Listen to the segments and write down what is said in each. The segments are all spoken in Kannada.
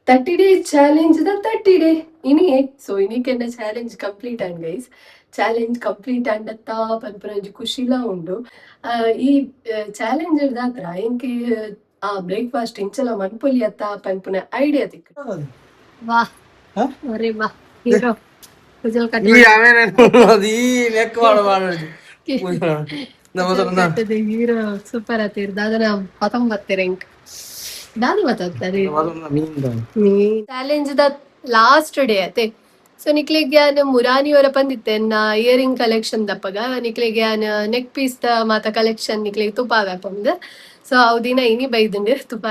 30 days challenge the 30 day ini so ini kena challenge complete and guys challenge complete and atta panpranji kushila undu ee challenge irdatra inki ಆ ಬ್ರೇಕ್ಫಾಸ್ಟ್ ಇಂಚಲ ಮನ್ಪೊಲಿ ಅತ್ತ ಪನ್ಪುನ ಐಡಿಯಾ ತಿಕ್ಕ ವಾ ಅರೆ ವಾ ಹೀರೋ ಕುಜಲ್ ಕಟ್ ಈ ಆಮೇಲೆ ಅದು ಈ ಲೆಕ್ಕ ಮಾಡೋದು ನಮ್ಮದು ಹೀರೋ ಸೂಪರ್ ಆತಿರ್ ದಾದನ 19 ರ್ಯಾಂಕ್ ದಾದಿ ಮಾತಾಡ್ತಾರೆ ಚಾಲೆಂಜ್ ದ ಲಾಸ್ಟ್ ಡೇ ಅತೆ ಸೊ ನಿಕ್ಲಿಗೆ ಮುರಾನಿ ಅವರ ಬಂದಿತ್ತೆ ಇಯರಿಂಗ್ ಕಲೆಕ್ಷನ್ ದಪ್ಪಗ ನಿಕ್ಲಿಗೆ ನೆಕ್ ಪೀಸ್ ದ ಮಾತ ಕಲೆಕ್ಷನ್ ನಿಕ್ಲಿಗೆ ತುಪ್ಪ ವ್ಯಾಪಮ್ದು ಸೊ ಅವು ದಿನ ಇನಿ ಬೈದಂಡು ತುಪ್ಪ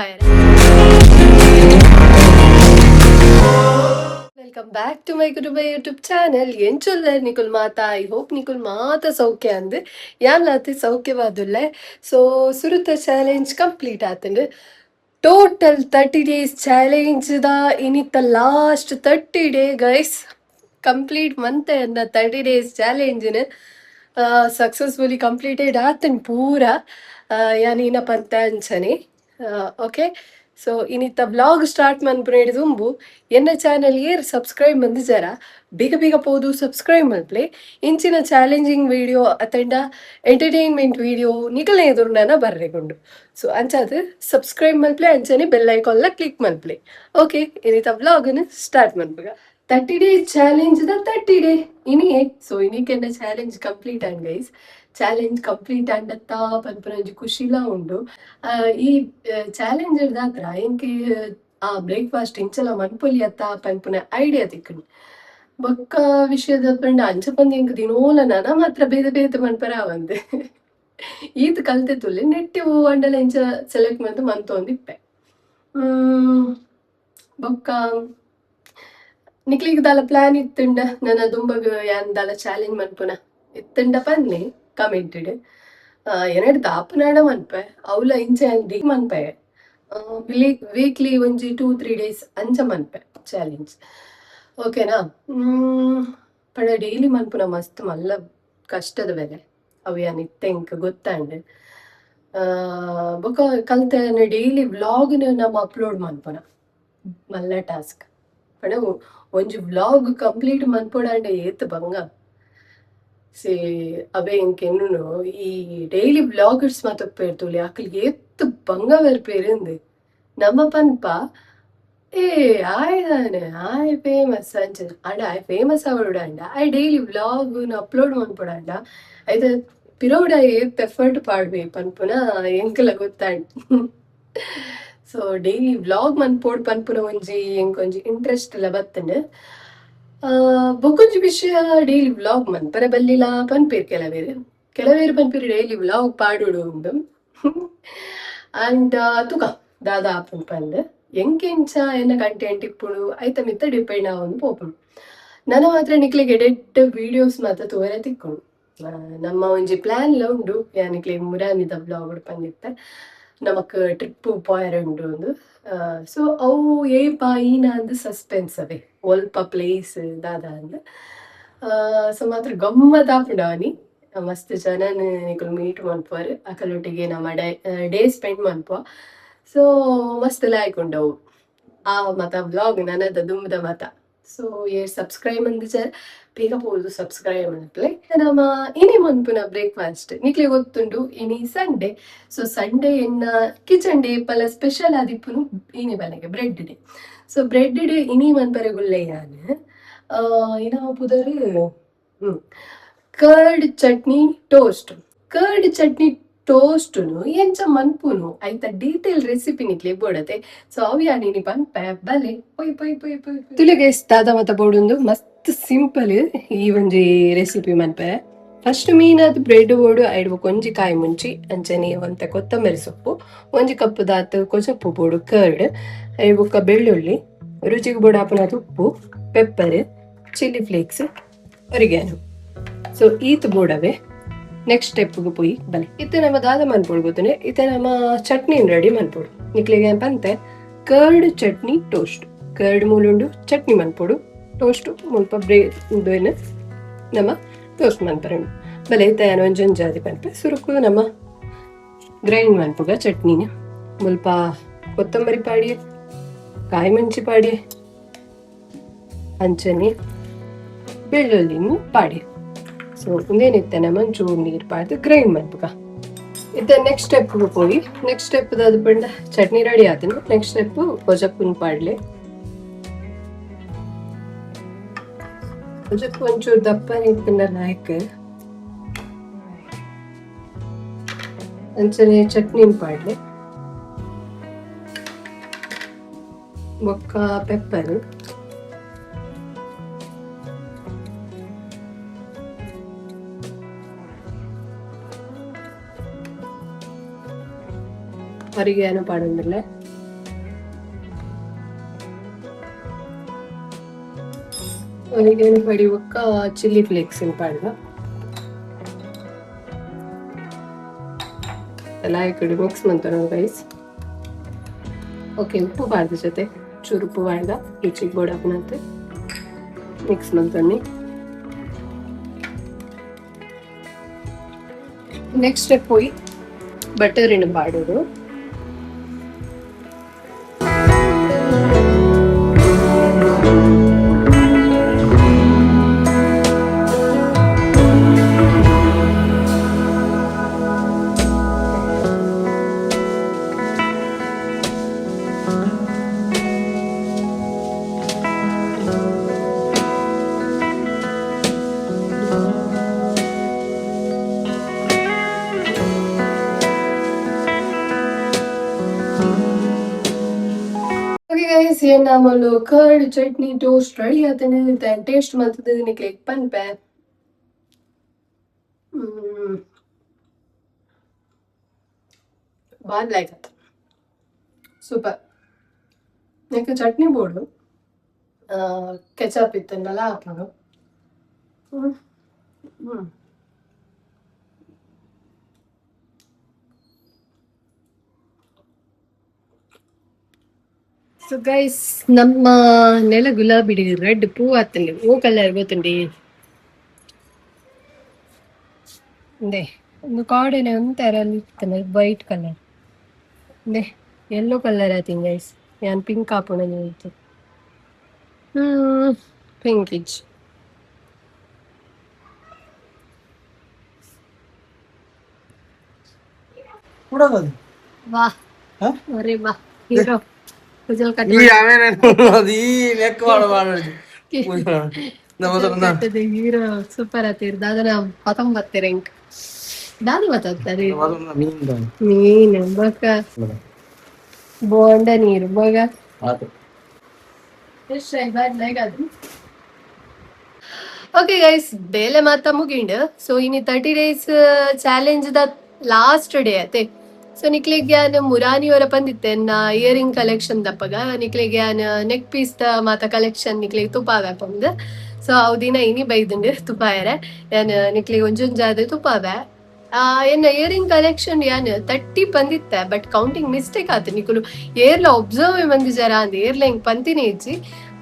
ವೆಲ್ಕಮ್ ಬ್ಯಾಕ್ ಟು ಮೈ ಕುಟುಂಬ ಯೂಟ್ಯೂಬ್ ಚಾನೆಲ್ ಏನ್ ಚೊಲ್ಲರ್ ನಿಕುಲ್ ಮಾತಾ ಐ ಹೋಪ್ ನಿಕುಲ್ ಮಾತ ಸೌಖ್ಯ ಅಂದ್ ಯಾನ್ಲಾತಿ ಸೌಖ್ಯವಾದುಲ್ಲೆ ಸೊ ಸುರುತ ಚಾಲೆಂಜ್ ಕಂಪ್ಲೀಟ್ ಆತಂಡ್ ಟೋಟಲ್ 30 days ಚಾಲೆಂಜ್ ದ ಇನಿತ್ತ last 30 day guys complete month ಅಂದ 30 days ಚಾಲೆಂಜಿನ ಸಕ್ಸಸ್ಫುಲಿ ಕಂಪ್ಲೀಟೆಡ್ ಆತನ್ ಪೂರ ಯಾನೀನ ಪಂತ ಅಂಚನೆ ಓಕೆ ಸೊ ಇನ್ನಿತ್ತ ವ್ಲಾಗ್ ಸ್ಟಾರ್ಟ್ ಮನ್ಪುನೇಡು ತುಂಬು ಎನ್ನ ಚಾನಲ್ ಏರ್ ಸಬ್ಸ್ಕ್ರೈಬ್ ಮಂದಿಜರ ಬೇಗ ಬೇಗ ಪೋದು ಸಬ್ಸ್ಕ್ರೈಬ್ ಮಲ್ಪ್ಲೆ ಇಂಚಿನ ಚಾಲೆಂಜಿಂಗ್ ವಿಡಿಯೋ ಅತ್ತಂಡ ಎಂಟರ್ಟೈನ್ಮೆಂಟ್ ವಿಡಿಯೋ ನಿಕಲ್ನ ಎದುರುನ ಬರ್ರೆಗೊಂಡು ಸೊ ಅಂಚಾದ ಸಬ್ಸ್ಕ್ರೈಬ್ ಮಲ್ಪ್ಲೆ ಅಂಚನೆ ಬೆಲ್ ಐಕಾನ್ಲ ಕ್ಲಿಕ್ ಮಲ್ಪ್ಲೆ ಓಕೆ ಇನ್ನಿತ್ತ ವ್ಲಾಗ್ನ ಸ್ಟಾರ್ಟ್ ಮನ್ಪುಗ 30 days ಚಾಲೆಂಜ್ ದ 30 day ಇನಿ ಸೊ ಇನಿಕೆನ್ನ ಚಾಲೆಂಜ್ ಕಂಪ್ಲೀಟ್ ಆಂಡ್ ಗೈಸ್ ಚಾಲೆಂಜ್ ಕಂಪ್ಲೀಟ್ ಆಂಡ್ ಅತ್ತ ಪನ್ಪುನಂಜಿ ಖುಷಿಲ ಉಂಡು ಈ ಚಾಲೆಂಜ್ ಇರ್ದಾತ್ರ ಎಂಕಿ ಆ ಬ್ರೇಕ್ಫಾಸ್ಟ್ ಇಂಚಲ ಮನ್ಪೊಲಿ ಅತ್ತ ಪನ್ಪುನ ಐಡಿಯಾ ತಿಕ್ಕುಂಡು ಬೊಕ್ಕ ವಿಷಯದ ಪಂಡ ಅಂಚ ಪಂದ್ ಎಂಕ್ ದಿನೋಲ ನನ ಮಾತ್ರ ಬೇದ ಬೇದ ಮನ್ಪರ ಅವಂದೆ ಈತ್ ಕಲ್ತೆ ತುಲ್ಲೆ ನೆಟ್ಟಿ ಅಂಡಲ ಇಂಚ ಸೆಲೆಕ್ಟ್ ಮಂತ್ ಮಂತೊಂದಿಪ್ಪೆ ಬೊಕ್ಕ ನಿಕ್ಲಿಗೆ ದಾಲ ಪ್ಲಾನ್ ಇತ್ತುಂಡ ನನ್ನ ದುಂಬಗ ಯಾನ್ ದಾಲ ಚಾಲೆಂಜ್ ಮನ್ಪುನ ಇತ್ತುಂಡ ಪನ್ನೆ ಕಮೆಂಟೆಡ್ ಎರಡು ದಾಪನಾಡ ಮನ್ಪೆ ಅವಲ ಇಂಚ ಡಿ ಮನ್ಪೆ ವೀಕ್ಲಿ ಒಂಜಿ 2-3 days ಅಂಚ ಮನ್ಪೆ ಚಾಲೆಂಜ್ ಓಕೆನಾ ಪಂಡ ಡೈಲಿ ಮನ್ಪುನ ಮಸ್ತ್ ಮಲ್ಲ ಕಷ್ಟದ ಬೆಲೆ ಅವು ಯಾನ್ ಇತ್ತೆ ಇಂಕ ಗೊತ್ತಾಂಡ್ ಬೊಕ ಕಲ್ತೆ ಡೈಲಿ ವ್ಲಾಗ್ನ ನಮ್ಮ ಅಪ್ಲೋಡ್ ಮನ್ಪುನ ಮಲ್ಲ ಟಾಸ್ಕ್ ಪಂಡ ಒಂಜಿ ವ್ಲಾಗ್ ಕಂಪ್ಲೀಟ್ ಮನ್ಪೊಡಾಂಡ ಏತ್ ಬಂಗ ಸೇ ಅವೇ ಇಂಕೆನ್ನು ಈ ಡೈಲಿ ವ್ಲಾಗರ್ಸ್ ಮಾತಪ್ಪೇರ್ತುಲಿ ಅಕ್ಲಿಗೆ ಏತ್ ಬಂಗ ಬರ್ಪೇರಿಂದು ನಮ್ಮ ಪನ್ಪ ಏ ಆಯ್ದಾನೆ ಆಯ್ ಫೇಮಸ್ ಅಂಚ ಅಂಡ ಆಯ್ ಫೇಮಸ್ ಅವಡಾಂಡ ಆಯ್ ಡೈಲಿ ವ್ಲಾಗ್ ಅಪ್ಲೋಡ್ ಮನ್ಪೊಡಾಂಡ ಐದ ಪಿರೋಡ ಏತ್ ಎಫರ್ಟ್ ಪಾಡ್ಬೇ ಪನ್ಪುನ ಎಂಕಲ ಗೊತ್ತಾಂಡ್ ಸೊ ಡೈಲಿ ವ್ಲಾಗ್ ಮನ್ಪೋಡ್ ಪನ್ಪುನ ಒಂಜಿ ಎಂಕೊಂಜಿ ಇಂಟ್ರೆಸ್ಟ್ ಎಲ್ಲ ಬತ್ತಂಡ್ ಬೊಕೊಂಜಿ ವಿಷಯ ಡೈಲಿ ವ್ಲಾಗ್ ಮನ್ಪರೆ ಬಲ್ಲಿಲ ಪನ್ಪೇರ್ ಕೆಲವೇರು ಪನ್ಪೇರು ಡೈಲಿ ವ್ಲಾಗ್ ಪಾಡುಡು ಉಂಡು ಅಂಡ್ ತುಕ ದಾದಾ ಪನ್ಪಂದ್ ಎಂಕೆಂಚ ಎನ್ನ ಕಂಟೆಂಟ್ ಇಪ್ಪುಡು ಐತ ಮಿತ್ತ ಡಿಪೆಂಡ್ ಆವೊಂದು ಪೋಪುಡು ನನ್ನ ಮಾತ್ರ ನಿಕ್ಲಿಗೆ ಎಡೆಟ್ ವಿಡಿಯೋಸ್ ಮಾತ್ರ ತೋರೆ ತಿಕ್ಕೊಂಡು ನಮ್ಮ ಒಂಜಿ ಪ್ಲಾನ್ ಉಂಡು ಯಾನಿಕ್ಲಿ ಮುರಾನಿದ ವ್ಲಾಗ್ ಪಂದಿತ್ತೆ ನಮಕ್ ಟ್ರಿಪ್ ಪೋಯರೆ ಉಂಡು ಒಂದು ಸೊ ಅವು ಏಪ ಈನ ಅಂದ್ ಸಸ್ಪೆನ್ಸ್ ಅವೇ ಒಲ್ಪ ಪ್ಲೇಸ್ ದಾದ ಅಂದ್ ಸೊ ಮಾತ್ರ ಗಮ್ಮತ್ ಆಪುಂಡವನಿ ಮಸ್ತ್ ಜನನ್ ನಿಕುಲು ಮೀಟ್ ಮನ್ಪುವರು ಅಕಲೊಟ್ಟಿಗೆ ನಮ್ಮ ಡೇ ಸ್ಪೆಂಡ್ ಮನ್ಪುವ ಸೊ ಮಸ್ತ್ ಲಾಯ್ಕ್ ಉಂಡವು ಆ ಮತ ವ್ಲಾಗ್ ನನ್ನದ ದುಂಬದ ಮತ ಸೊ ಏರ್ ಸಬ್ಸ್ಕ್ರೈಬ್ ಮಂದಿಜರ್ ಬೇಗ ಪೋದು ಸಬ್ಸ್ಕ್ರೈಬ್ ಮನ್ಪಲೆ ನಮ್ಮ ಇನಿ ಮನ್ಪುನ ಬ್ರೇಕ್ಫಾಸ್ಟ್ ನಿಕ್ಲೆ ಗೊತ್ತುಂಡು ಇನಿ ಸಂಡೇ ಸೊ ಸಂಡೇ ಎನ್ನ ಕಿಚನ್ ಡೇ ಪಲ ಸ್ಪೆಷಲ್ ಆದಿಪ್ಪುನು ಇನಿ ಬನೆಗೆ bread day so bread day ಇನಿ ಮನ್ಪರೆ ಗುಲ್ಲೆ ಯಾನ್ ಇನ ಪುದರ್ curd chutney toast curd chutney ಟೋಸ್ಟುನು ಎಂಚ ಮನ್ಪುನು ಐತ ಡೀಟೇಲ್ ರೆಸಿಪಿ ನಿಕ್ಲೆ ಬೋಡತೆ ಸೊ ಅವು ಯಾನಿ ಪನ್ಪೆ ಬಲೆ ಪೊಯ್ ಪೊಯ್ ಪೊಯ್ ಪೊಯ್ ತುಲಿಗೆ ದಾದ ಮತ ಬೋಡುಂದು ಮಸ್ತ್ ಸಿಂಪಲ್ ಈ ಒಂಜಿ ರೆಸಿಪಿ ಮನ್ಪೆ ಫಸ್ಟ್ ಮೀನದ ಬ್ರೆಡ್ ಬೋಡು ಐಡ್ಬೇಕು ಒಂಜಿ ಕಾಯಿ ಮುಂಚಿ ಅಂಚನೆ ಒಂತೆ ಕೊತ್ತಂಬರಿ ಸೊಪ್ಪು ಒಂಜಿ ಕಪ್ಪು ದಾತ್ ಕೊಸೊಪ್ಪು ಬೋಡು ಕರ್ಡ್ ಐಡ್ಬುಕ್ಕ ಬೆಳ್ಳುಳ್ಳಿ ರುಚಿಗೆ ಬೋಡು ಆಪುನದ ಉಪ್ಪು ಪೆಪ್ಪರ್ ಚಿಲ್ಲಿ ಫ್ಲೇಕ್ಸ್ ಒರಿಗ್ಯಾನು ಸೊ ಈತ್ ಬೋಡವೆ ನೆಕ್ಸ್ಟ್ ಸ್ಟೆಪ್ಗೆ ಪೋಯಿ ಬಲೆ ಇತ್ತೆ ನಮ್ಮ ದಾದ ಮನ್ಪೋಡು ಗೊತ್ತನೆ ಇತ್ತೆ ನಮ್ಮ ಚಟ್ನಿ ರೆಡಿ ಮನ್ಪೋಡು ನಿಕ್ಲಿಗೆ ಪಂತೆ ಕರ್ಡ್ ಚಟ್ನಿ ಟೋಸ್ಟ್ ಕರ್ಡ್ ಮೂಲುಂಡು ಚಟ್ನಿ ಮನ್ಪೋಡು ಟೋಸ್ಟ್ ಮುಲ್ಪ ಬ್ರೇನ್ ನಮ್ಮ ಟೋಸ್ಟ್ ಮನ್ಪರೆಂಡು ಬಲೆ ಇತ್ತೆ ಒಂಜೊಂದು ಜಾತಿ ಪನ್ಪೆ ಸುರುಕು ನಮ್ಮ ಗ್ರೈಂಡ್ ಮನ್ಪುಗ ಚಟ್ನಿನ ಮುಲ್ಪ ಕೊತ್ತಂಬರಿ ಪಾಡಿ ಕಾಯಿ ಮೆಣಸಿ ಪಾಡಿ ಅಂಚನೆ ಬೆಳ್ಳುಳ್ಳಿನೂ ಪಾಡಿ. ಸೊ ಇಂದೇನಿತ್ತೇನೆ ಮಂಚೂರು ನೀರು ಪಾಡ್ದು ಗ್ರೈಂಡ್ ಮಾಡ್ಬೇಕ. ಇತ್ತ ನೆಕ್ಸ್ಟ್ ಸ್ಟೆಪ್ ಹೋಗಿ ನೆಕ್ಸ್ಟ್ ಸ್ಟೆಪ್ ಅದು ಬಂಡ ಚಟ್ನಿ ರೆಡಿ ಆತನು. ನೆಕ್ಸ್ಟ್ ಸ್ಟೆಪ್ ಕೊಜಪ್ಪುನ್ ಪಾಡ್ಲೆ. ಕೊಜಪ್ಪು ಒಂಚೂರು ದಪ್ಪ ನಿಂತಲ್ಲ ಹಾಕಿ ಅಂಚನೆ ಚಟ್ನಿ ಪಾಡ್ಲೆ. ಬೊಕ್ಕ ಪೆಪ್ಪರ್, ಅರಿಗೆನು ಪಾಡೊಂದಿಲ್ಲ. ಅರಿಗೆನು ಪಡಿ ಬೊಕ್ಕ ಚಿಲ್ಲಿ ಫ್ಲೇಕ್ಸ್ ಪಾಡ್ದ ಎಲ್ಲ ಈ ಕಡೆ ಮಿಕ್ಸ್ ಮಾಡ್ತಾರೆ ಗೈಸ್. ಓಕೆ, ಉಪ್ಪು ಪಾಡ್ದ ಜೊತೆ ಚೂರು ಉಪ್ಪು ಪಾಡ್ದ ರುಚಿಗೆ ಗೋಡಪ್ಪನಂತೆ ಮಿಕ್ಸ್ ಮಾಡ್ತಾನೆ. ನೆಕ್ಸ್ಟ್ ಸ್ಟೆಪ್ ಹೋಗಿ ಬಟರಿನ ಪಾಡೋದು. ನಮ್ಮಲ್ಲಿ ಕರ್ಡ್ ಚಟ್ನಿ ಟೋಸ್ಟ್ ರೆಡಿ ಆತನೆ. ಟೇಸ್ಟ್ ಮಾಡ್ತದೆ ನಿಕ್ಲೆ ಪನ್ಪೆ ಬಾದ್ ಲೈಕ್ ಆತ ಸೂಪರ್. ನಿಕ್ಕ ಚಟ್ನಿ ಬೋರ್ಡು ಕೆಚಪ್ ಇತ್ತನ್ನಲ್ಲ ಹಾಕೋದು. ಸೊ ಗೈಸ್, ನಮ್ಮ ನೆಲ ಗುಲಾಬಿ ರೆಡ್ ಪೂ ಆತಂడి. ಓ ಕಲರ್ ಗೊತ್ತುಂಡಿ ದೇ ಒಂದು ಕಾಡಿನ ಒಂಥರ ಇತ್ತಲ್ಲ ವೈಟ್ ಕಲರ್ ದೇ ಯೆಲ್ಲೋ ಕಲರ್ ಆತೀನಿ ಗೈಸ್. ಯಾನ್ ಪಿಂಕ್ ಹಾಕೋಣ ಹೇಳ್ತು ಪಿಂಕಿಜ್. ವಾಹ್ ಅರೆ ವಾಹ್ ಹೀರೋ ಹೀರೋ ಸೂಪರ್ ಆತಿರ್. ದಾದನ 19 ರ್ಯಾಂಕ್ ದಾದಿ ಮಾತಾಡ್ತಾರೆ. ಮೀನು ಬೊಕ್ಕ ಬೋಂಡ ನೀರು ಬೊಗ ಓಕೆ ಗೈಸ್, ಬೇಲೆ ಮಾತ ಮುಗಿಂಡ್. ಸೊ ಇನ್ನು 30 days ಚಾಲೆಂಜ್ ದ ಲಾಸ್ಟ್ ಡೇ ಆತೆ. ಸೊ ನಿಕ್ಲಿಗೆ ಮುರಾನಿ ಅವರ ಬಂದಿತ್ತೆ ಇಯರಿಂಗ್ ಕಲೆಕ್ಷನ್ ದಪ್ಪಗ ನಿಕ್ಲಿಗೆ ನೆಕ್ ಪೀಸ್ ದ ಮಾತ ಕಲೆಕ್ಷನ್ ನಿಕ್ಲಿಗೆ ತುಪ್ಪಾಗ ಹಾಕೊಂಡ್. ಸೊ ಅವು ದಿನ ಇನಿ ಬೈದಂಡು ತುಪ್ಪಾಯರೆ ನಾನು ನಿಕ್ಲಿಗೆ ಒಂಜೊಂಜಾದ ತುಪ್ಪಾವೆ. ಎನ್ನ ಇಯರಿಂಗ್ ಕಲೆಕ್ಷನ್ ಯಾನ್ 30 ಬಂದಿತ್ತೆ. ಬಟ್ ಕೌಂಟಿಂಗ್ ಮಿಸ್ಟೇಕ್ ಆತು. ನಿಕುಲು ಏರ್ಲ ಒಬ್ಸರ್ವ್ ಮಂದಿ ಜರ ಅಂದ್ ಏರ್ಲ ಹಿಂಗ್ ಪಂತಿನಿ ಇಜ್ಜಿ.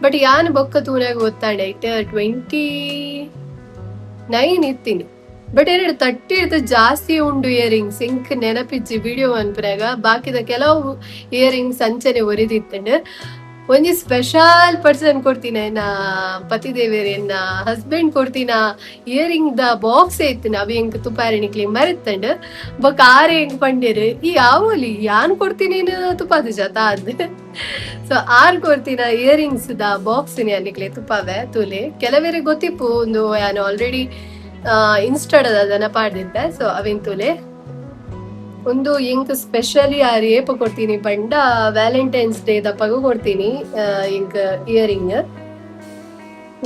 ಬಟ್ ಯಾನ್ ಬೊಕ್ಕ ತೂನಾಗ ಗೊತ್ತಾಂಡೆ ಇಟ್ 29 ಇತ್ತೀನಿ. ಬಟ್ 30 ಇರ್ತ ಜಾಸ್ತಿ ಉಂಡು ಇಯರಿಂಗ್ಸ್ ಇಂಕ್ ನೆನಪಿಜ್ಜಿ ವಿಡಿಯೋ ಅನ್ಪನಾಗ. ಬಾಕಿದ ಕೆಲವು ಇಯರಿಂಗ್ಸ್ ಅಂಚನೆ ಒರಿದಿತ್ತಂಡ್. ಒಂಜಿ ಸ್ಪೆಷಲ್ ಪರ್ಸನ್ ಕೊಡ್ತೀನಿ ಎನ್ನ ಪತಿದೇವೇರ್ ಎನ್ನ ಹಸ್ಬೆಂಡ್ ಕೊಡ್ತೀನ ಇಯರಿಂಗ್ ದ ಬಾಕ್ಸ್ ಐತಿನ ಅವಿ ಎಂಕ್ ತುಪ್ಪಾರಿ ನಿಕ್ಲಿ ಮರೆತಂಡ್ ಬೊಕ್ಕ ಆರೆ ಹೆಂಗ್ ಪಂಡ್ಯರು ಈ ಯಾವಲಿ ಯಾನ್ ಕೊಡ್ತೀನಿ ತುಪ್ಪಾದ ಜತ ಅದ್. ಸೊ ಆರ್ ಕೊಡ್ತೀನ ಇಯರಿಂಗ್ಸ್ ದ ಬಾಕ್ಸ್ ನಿಕ್ಲಿ ತುಪ್ಪಾವೆ ತೂಲೆ ಕೆಲವೇರೆ ಗೊತ್ತಿಪ್ಪು ಒಂದು ಯಾನ್ ಆಲ್ರೆಡಿ ಇನ್ಸ್ಟಾಡ್ ಅದನ್ನ ಪಾಡ್ದಿದ್ದೆ. ಸೊ ಅವಿನ್ ತೂಲೆ ಒಂದು ಇಂಕ್ ಸ್ಪೆಷಲಿ ಆ ರೇಪ್ ಕೊಡ್ತೀನಿ ಪಂಡ ವ್ಯಾಲೆಂಟೈನ್ಸ್ ಡೇ ದಪ್ಪಗೂ ಕೊಡ್ತೀನಿ ಇಂಕ್ ಇಯರಿಂಗ್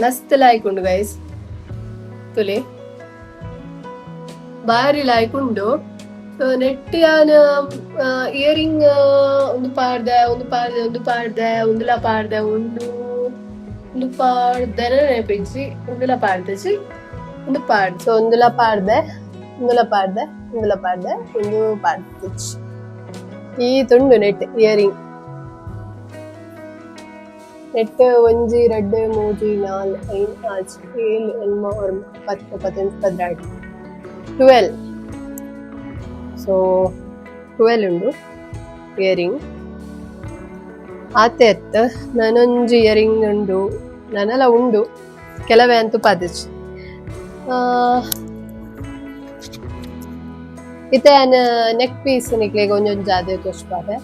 ಮಸ್ತ್ ಲಾಯ್ಕುಂಡು ಗೈಸ್ ತುಲೆ ಬಾರಿ ಲಾಯ್ಕುಂಡು. ನೆಟ್ ಯಾನ್ ಇಯರಿಂಗ್ ಒಂದು ಪಾಡ್ದೆ ಒಂದುಲ ಪಾಡ್ದೆ ನೆನಪಿಜ್ಜಿ ಒಂದುಲ ಪಾಡ್ದಜಿ ಒಂದು ಪಾಡ್. ಸೊ ಒಂದುಲ ಪಾಡ್ದೆ ಒಂದು ಪಾಡ್ದಿಚ್ಚಿ ಈ ತುಂಡು ನೆಟ್ ಇಯರಿಂಗ್ ನೆಟ್ ಒಂಜಿ 2 3 4 5 6 7 8 10 11 12 12. ಸೊ 12 ಉಂಡು ಇಯರಿಂಗ್. ಆತೆ ಅತ್ತ ನನೊಂಜಿ ಇಯರಿಂಗ್ ಉಂಡು ನನಲ ಉಂಡು ಕೆಲವೇ ಅಂತೂ ಪಾದಿಜ್ ಇತ್ತೆ ನೆಕ್ ಪೀಸ್ ನಿಕ್ಲೆಗ್ ಒಂಜೊಂದು ಜಾದೆ ತೋರ್ಸ್ಪಾದೆ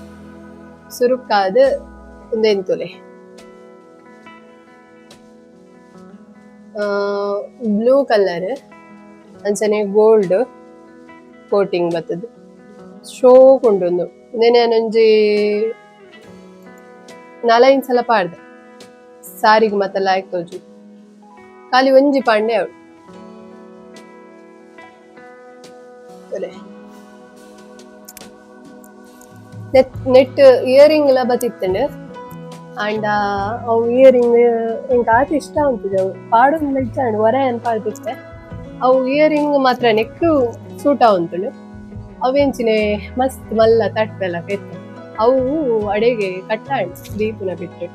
ಸುರುಕಾದ ಒಂದೆಂತುಲೆ ಬ್ಲೂ ಕಲರ್ ಅಂಚನೆ ಗೋಲ್ಡ್ ಕೋಟಿಂಗ್ ಬರ್ತದೆ ಶೋಕ್ ಉಂಡು ಇಂದೇನೆ ನಾನೊಂಜಿ 4-5 ಸಲ ಪಾಡ್ದೆ ಸಾರಿಗೆ ಮತ್ತೆ ಲಾಯ್ಕ್ ತೋಜು ಖಾಲಿ ಒಂಜಿ ಪಾಂಡೆ ಅವಳು ನೆಟ್ ಇಯರಿಂಗ್ ಎಲ್ಲ ಬತ್ತಿತ್ತಂಡು ಅಂಡ್ ಅವು ಇಯರಿಂಗ್ ಎಂಕ್ ಆತ ಇಷ್ಟ ಉಂಟು ಅವು ಪಾಡು ಇಚ್ಚಾಂಡು ಹೊರ ಏನ್ ಪಾಡ್ತಿತ್ತೆ ಅವು ಇಯರಿಂಗ್ ಮಾತ್ರ ನೆಕ್ ಸೂಟ ಉಂಟು ಅವೆಂಚಿನ ಮಸ್ತ್ ಮಲ್ಲ ತಟ್ಟೆಲ್ಲ ಕೆತ್ತ ಅವು ಅಡೆಗೆ ಕಟ್ಟಾಂಡು ದೀಪನ ಬಿಟ್ಟು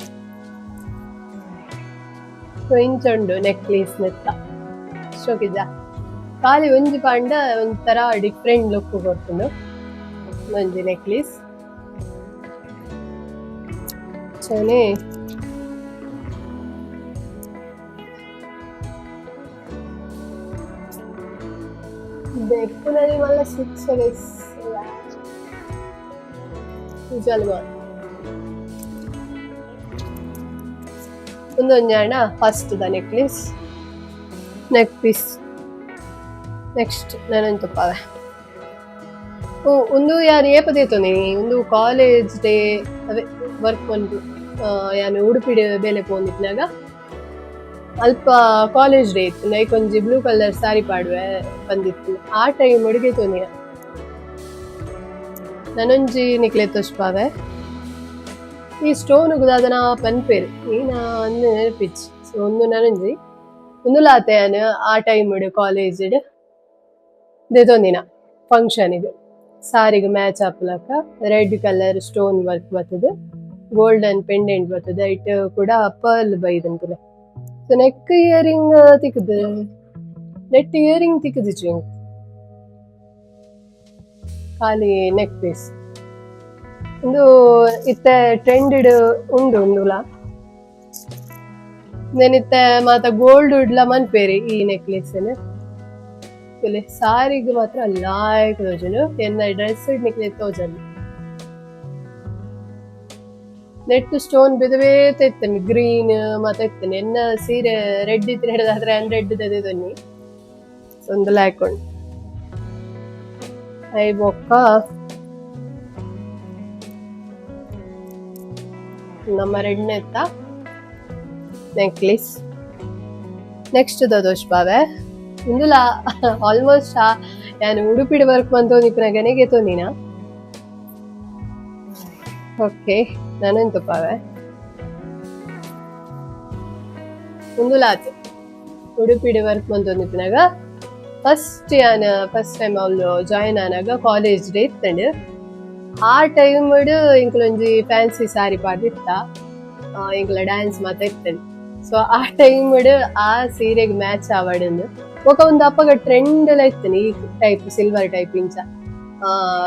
ಇಂಚುಂಡು ನೆಕ್ಲೇಸ್ ನೆತ್ತ ಶೋಕಿಜ ಖಾಲಿ ಒಂಜಿ ಪಾಂಡ ಒಂಥರ ಡಿಫ್ರೆಂಟ್ ಲುಕ್ ಕೊಡ್ತುಂಡು ಒಂಜಿ ನೆಕ್ಲೇಸ್ ಚನೆ ಬೆಪ್ಪುನಲ್ಲಿ ಮಲ್ಲ ಸ್ವಿಚ್ ಒಂದೊಂಜಾಣ ಫಸ್ಟ್ ದ ನೆಕ್ಲೇಸ್ ನೆಕ್ ಪೀಸ್ ನೆಕ್ಸ್ಟ್ ನಾನಂತ ಪಾವೆ ಒಂದು ಯಾರು ಏಪದೇತೋನಿ ಒಂದು ಕಾಲೇಜ್ ಡೇ ಅವೇ ವರ್ಕ್ ಬಂದು ಯಾನು ಉಡುಪಿ ಬೇಲೆ ಪೋನಿತ್ನಾಗ ಅಲ್ಪ ಕಾಲೇಜ್ ಡೇ ಇತ್ತು ನೈಕ್ ಒಂಜಿ ಬ್ಲೂ ಕಲರ್ ಸಾರಿ ಪಾಡುವೆ ಬಂದಿತ್ತು ಆ ಟೈಮ್ ಅಡುಗೆ ತೋನಿಯ ನನೊಂಜಿ ನಿಕ್ಲೆ ತೋಷ್ಪಾವೆ ಈ ಸ್ಟೋನ್ ಗುದಾದನ ಪನ್ಪೇರು ನೀನ ಅಂದು ನೆನಪಿಚ್ ಸೊ ಒಂದು ನನೊಂಜಿ ಒಂದು ಲಾತೆಯನ್ ಆ ಟೈಮ್ ಕಾಲೇಜ್ ದೇತೊಂದಿನ ಫಂಕ್ಷನಿಗೆ ಸಾರಿಗೆ ಮ್ಯಾಚ್ ಹಾಕ್ಲಕ್ಕ ರೆಡ್ ಕಲರ್ ಸ್ಟೋನ್ ವರ್ಕ್ ಬರ್ತದೆ ಗೋಲ್ಡನ್ ಪೆಂಡೆಂಟ್ ಬರ್ತದೆ ಇಟ್ ಕೂಡ ಪರ್ಲ್ ಬೈದಂತಲ್ಲ ಸೊ ನೆಕ್ ಇಯರಿಂಗ್ ತಿಕ್ಕದು ನೆಟ್ ಇಯರಿಂಗ್ ತಿಕ್ಕದಿಚ್ಚು ಖಾಲಿ ನೆಕ್ ಪೀಸ್ ಒಂದು ಇತ್ತೆ ಟ್ರೆಂಡೆಡ್ ಉಂಡು ಒಂದುಲ ನೆನಿತ್ತೆ ಮಾತ ಗೋಲ್ಡ್ ಉಡ್ಲ ಮನ್ಪೇರಿ ಈ ನೆಕ್ಲೆಸ್ ಸಾರಿಗೆ ಮಾತ್ರ ಲಾಯ್ಕ್ ತೋಜನು ಎನ್ನ ಡ್ರೆಸ್ ನಿಕ್ಲೆ ತೋಜನು ನೆಟ್ ಸ್ಟೋನ್ ಬಿದವೇ ತೆತ್ತನೆ ಗ್ರೀನ್ ಮತ್ತೆ ಎತ್ತನೆ ಎನ್ನ ಸೀರೆ ರೆಡ್ ಇತ್ತು ಹಿಡಿದಾದ್ರೆ ರೆಡ್ ತೆದೊನ್ನಿ ಒಂದು ಲಾಯ್ಕೊಂಡು ಐ ಬೊಕ್ಕ ನಮ್ಮ ರೆಡ್ನೆ ಎತ್ತ ನೆಕ್ಲೇಸ್ ನೆಕ್ಸ್ಟ್ ದೋಷ್ ಬಾವೆ ಇಂದುಲ ಆಲ್ಮೋಸ್ಟ್ ನಾನು ಉಡುಪಿಡಿ ವರ್ಕ್ ಬಂತೋನಿಪ್ಪನಾಗನೆ ತೋನಿನ ಓಕೆ ನಾನೆಂತ ಪಾವೆ ಇಂದುಲಾತಿ ಉಡುಪಿಡಿ ವರ್ಕ್ ಬಂತೋನಿಪ್ಪನಾಗ ಫಸ್ಟ್ ಟೈಮ್ ಅವಳು ಜಾಯಿನ್ ಆನಾಗ ಕಾಲೇಜ್ ಡೇ ಇತ್ತಂಡು ಆ ಟೈಮ್ ಇಂಕ್ಲೊಂಜಿ ಫ್ಯಾನ್ಸಿ ಸಾರಿ ಪಾಡಿತ್ತ ಇಂಕ್ಲ ಡ್ಯಾನ್ಸ್ ಮಾತ ಇತ್ತಂಡು ಸೊ ಆ ಟೈಮ್ ಆ ಸೀರೆಗೆ ಮ್ಯಾಚ್ ಆವಡಂದು ఒక ಒಂದು ಅಪ್ಪಗ ಟ್ರೆಂಡ್ ಎಲ್ಲ ಇತ್ತು ಈ ಟೈಪ್ ಸಿಲ್ವರ್ ಟೈಪ್ ಇಂಚ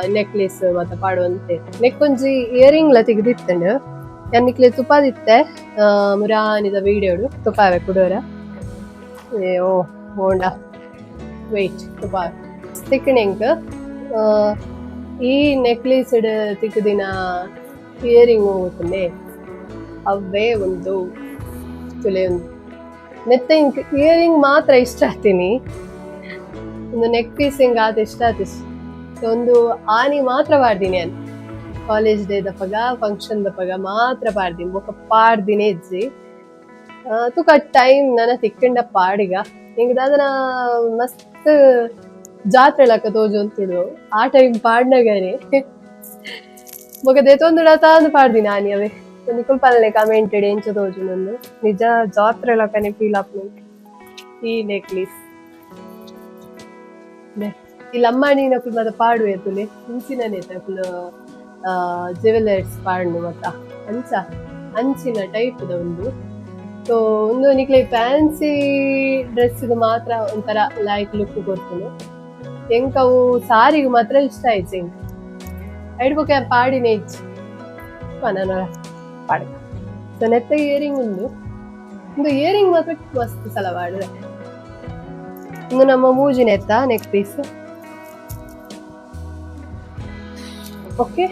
ನೆಕ್ಲೆಸ್ ಮತ್ತೆ ಪಾಡುವಂತೆ ನೆಕ್ ಒಂಜಿ ಇಯರಿಂಗ್ ಲ ತೆಗೆದಿತ್ತಂಡು ಎನ್ನಿಕ್ಲೆ ತುಪಾದಿತ್ತೆ ಮುರಾನಿದ ವೀಡಿಯೋಡು ತುಪಾವೆ ಕುಡೋರ ಓ ಹೋಂಡ ವೆಯ್ಟ್ ತುಪಾ ತಿಕ್ಕಣೆಂಕ್ ಈ ನೆಕ್ಲೆಸ್ ತಿಕ್ಕದಿನ ಇಯರಿಂಗ್ ಹೋಗುತ್ತಂಡೆ ಅವೇ ಒಂದು ತುಲೆ ಒಂದು ನೆತ್ತ ಇಂಕ್ ಇಯರಿಂಗ್ ಮಾತ್ರ ಇಷ್ಟ ಆಗ್ತೀನಿ ಒಂದು ನೆಕ್ ಪೀಸ್ ಹಿಂಗ ಆತ ಇಷ್ಟ ಆತ ಒಂದು ಆನಿ ಮಾತ್ರ ಪಾಡ್ದೀನಿ ನಾನು ಕಾಲೇಜ್ ಡೇ ದಪ್ಪಗ ಫಂಕ್ಷನ್ ದಪ್ಪಗ ಮಾತ್ರ ಪಾಡ್ದೀನಿ ಬೊಕ್ಕ ಪಾಡ್ದಿನಿ ಇಜ್ಜಿ ತುಕ ಟೈಮ್ ನನ್ನ ತಿಕ್ಕಂಡ ಪಾಡಿಗ ಹಿಂಗ ಅದನ್ನ ಮಸ್ತ್ ಜಾತ್ರೆ ಲಕ್ಕ ತೋಜು ಅಂತುಡು ಆ ಟೈಮ್ ಪಾಡ್ನಾಗನೆ ಬೊಕ್ಕ ದೇತೊಂದುಡಾತ ಅಂದ್ ಪಾಡ್ದೀನಿ ಆನಿ ಅವೇ ನಿಕುಲ್ಪಲ್ಲೆ ಕಮೆಂಟೆಡ್ ಎಂಚ ತೋಜುಂಡು ನಿಜ ಜಾತ್ರೆ ಲಕ್ಕನೆ ಫೀಲ್ ಆಪುಂಡು ಈ ನೆಕ್ಲೇಸ್ ಇಲ್ಲಿ ಅಮ್ಮನಿ ನಕುಲ್ ಮತ್ತ ಪಾಡುವೆ ತುಲೆ ಇಂಚಿನ ನಕುಲ್ ಜ್ಯುವೆಲರ್ಸ್ ಪಾಡ್ನು ಮತ್ತ ಅಂಚಿನ ಟೈಪ್ ಒಂದು ಸೊ ಒಂದು ನಿಕ್ಲೆ ಫ್ಯಾನ್ಸಿ ಡ್ರೆಸ್ ಮಾತ್ರ ಒಂಥರ ಲೈಕ್ ಲುಕ್ ಕೊಡ್ತೀನಿ ಎಂಕವು ಸಾರಿಗೆ ಮಾತ್ರ ಇಷ್ಟ ಆಯ್ತು ಎಂಕ ಐಡ್ಬೋಕೆ ಪಾಡಿನೇ ಇಚ್ಚು ನಾನು ಪಾಡ್ಕ. ಸೊ ನೆತ್ತ ಇಯರಿಂಗ್ ಒಂದು ಇಯರಿಂಗ್ ಮಾತ್ರ ಮಸ್ತ್ ಸಲ ಮಾಡಿದೆ. ಇನ್ನು ನಮ್ಮ ಮೂಜಿ ನೆತ್ತ ನೆಕ್ ಪೀಸ್. ಓಕೆ,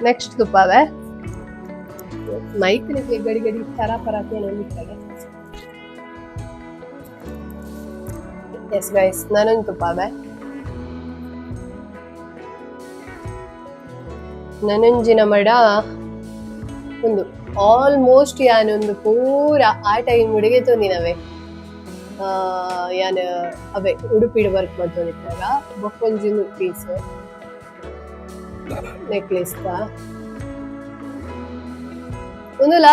ನೆಕ್ಸ್ಟ್ ತುಪ್ಪಾವೆ ಮೈಕ್ ಗಡಿ ಗಡಿ ತರ ಪರಾತೆ ನೋಡ್ತಾರೆ. ಎಸ್ ಗೈಸ್, ನಾನೊಂದು ತುಪ್ಪಾವೆ ನನಂಜಿನ ಮಡ ಒಂದು ಆಲ್ಮೋಸ್ಟ್ ಯಾನೊಂದು ಪೂರ ಆ ಟೈಮ್ ಹುಡುಗೆ ತೊಂದಿನವೆ ಯಾನ ಅವೇ ಉಡುಪಿಡು ವರ್ಕ್ ಮಾಡ್ತೊಂದಿಟ್ಟಾಗ ಬೊಕ್ಕೊಂಜಿ ಪೀಸ್ ನೆಕ್ಲೆಸ್ ಒಂದುಲ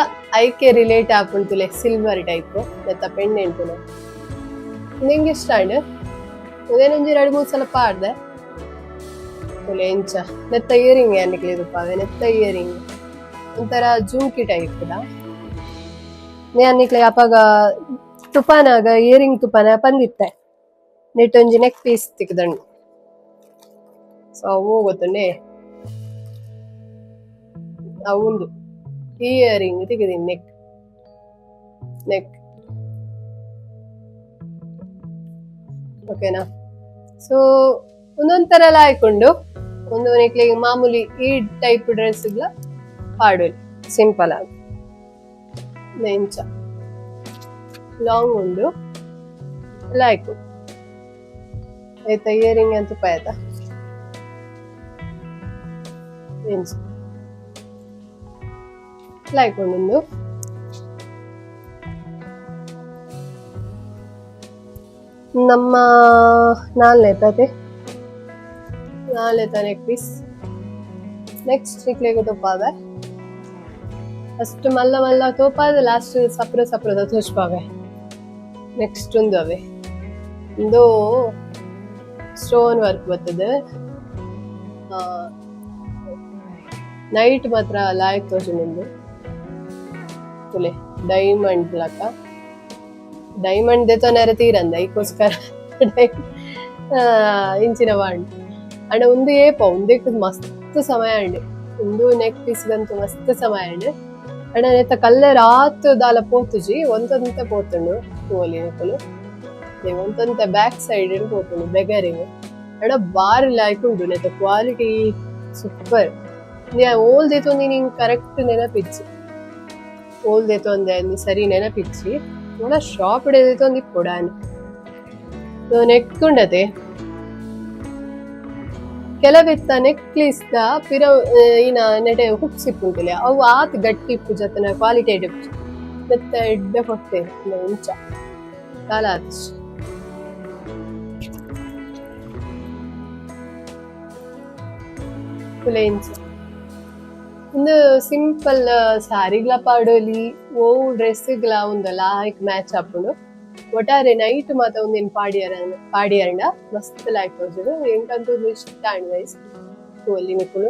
ಐಕೆ ರಿಲೇಟ್ ಆಪುಂಟುಲೆ ಸಿಲ್ವರ್ ಟೈಪ್ ನೆತ್ತ ಪೆಂಡೆಂಟು ನಿಂಗೆ ಇಷ್ಟ ಉದೇನೊಂಜಿ 2-3 ಸಲ ಪಾಡ್ದೆ ಎಂಚ ನೆತ್ತ ಇಯರಿಂಗ್ ಅನ್ನಿಕ್ಲಿದುಪ್ಪಾವೆ. ನೆತ್ತ ಇಯರಿಂಗ್ ಒಂಥರ ಜುಮ್ಕಿ ಟೈಪ್ ಅನ್ನಿಕ್ಲೆ ಅಪಾಗ ತುಪಾನಾಗ ಇಯರಿಂಗ್ ತುಪಾನ ಪಂದಿತ್ತೆ ನೆಟ್ಟೊಂಜಿ ನೆಕ್ ಪೀಸ್ ತಿಕ್ಕದಂಡು. ಸೊ ಅವು ಗೊತ್ತುಂಡೆ ಅವುಂದು ಇಯರಿಂಗ್ ತೆಗೆದೀನಿ ನೆಕ್ ಓಕೆನಾ. ಸೊ ಒಂದೊಂದ್ ತರ ಎಲ್ಲ ಹಾಕೊಂಡು ಒಂದು ನೆಕ್ಲಿಗೆ ಮಾಮೂಲಿ ಈ ಟೈಪ್ ಡ್ರೆಸ್ ಪಾಡು ಸಿಂಪಲ್ ಆಗಿ ನೆಂಚ ಲಾಂಗ್ ಉಂಡು ಎಲ್ಲ ಹಾಕು ಆಯ್ತಾ. ಇಯರಿಂಗ್ ಅಂತ ಪಾಯ್ತಾ ನೆಂಚ ಎಲ್ಲ ಹಾಕೊಂಡು ನಮ್ಮ ನಾಲ್ನೇತತೆ ನೆಕ್ ಪೀಸ್. ನೆಕ್ಸ್ಟ್ ನಿಕ್ಲೆಗೆ ತುಪ್ಪಾವೆ ಫಸ್ಟ್ ಮಲ್ಲ ಮಲ್ಲ ತೋಪಾದ ಲಾಸ್ಟ್ ಸಪ್ರದ ತೋಚ್ಪಾವೆ. ನೆಕ್ಸ್ಟ್ ಒಂದು ಅವೆ ಒಂದು ಸ್ಟೋನ್ ವರ್ಕ್ ಬರ್ತದೆ ನೈಟ್ ಮಾತ್ರ ಲಾಯಕ್ ತೋಚುಂಡು ತುಲೆ ಡೈಮಂಡ್ ಲಕ್ಕ ಡೈಮಂಡ್ ದೆತೊನರೆ ತೀರಂದ ಈಗೋಸ್ಕರ ಇಂಚಿನ ಬಾಂಡ್ ಅಂಡ ಒಂದು ಏಪ ಒಂದೇಕ್ ಮಸ್ತ್ ಸಮಯ ಅಂಡೆ ಒಂದು ನೆಕ್ ಪೀಸ್ಗಂತೂ ಮಸ್ತ್ ಸಮಯ ಅಂಡೆ ಅಂಡ ನೆತ್ತ ಕಲ್ಲರ್ ಆತು ದಾಲ ಪೋತುಜಿ ಒಂತೊಂತ ಪೋತುಂಡು ತೋಲಿ ನೆಕ್ಕಲು ಒಂತೊಂತ ಬ್ಯಾಕ್ ಸೈಡ್ ಪೋತುಂಡು ಬೆಗರಿಂಗ್ ಅಂಡ ಬಾರಿ ಲಾಯ್ಕ್ ಉಂಟು ನೆತ್ತ ಕ್ವಾಲಿಟಿ ಸೂಪರ್. ಓಲ್ ದೇತೊಂದಿ ನಿಂಗೆ ಕರೆಕ್ಟ್ ನೆನಪಿಚ್ಚಿ ಓಲ್ ದೇತೊಂದೆ ಅಂದು ಸರಿ ನೆನಪಿಚ್ಚಿ ನೋಡ ಶಾಪ್ ಇಡೇದೊಂದು ಕೊಡಾನು ನೆಕ್ ಉಂಡತೆ ಕೆಲವೆತ್ತ ನೆಕ್ಲೇಸ್ ಪಿರ ಈನ ನೆಟೆ ಹುಕ್ಸ್ ಇಪ್ಪುಂಟಲೆ ಅವು ಆತ್ ಗಟ್ಟಿ ಇಪ್ಪು ಜತನ ಕ್ವಾಲಿಟಿ ಇಪ್ಪು ನೆತ್ತ ಎಡ್ಡೆ ಕೊಡ್ತೇವೆ ಉಂಚ ಕಾಲ ಆತ ಇಂಚ ಒಂದು ಸಿಂಪಲ್ ಸಾರಿಗ್ಲ ಪಾಡೋಲಿ ಓ ಡ್ರೆಸ್ಗ್ಲ ಒಂದಲ್ಲ ಲೈಕ್ ಮ್ಯಾಚ್ ಹಾಕೊಂಡು ಒಟ್ಟಾರೆ ನೈಟ್ ಮಾತ ಒಂದೇನು ಪಾಡಿಯರಂಡ ಮಸ್ತ್ ಲೈಕ್ ತೋಜುಡು ಎಂಕಂತೂ ಇಷ್ಟ ಅಂಡ್ ಗೈಸ್ ಅಲ್ಲಿ ನಿಕ್ಕುಳು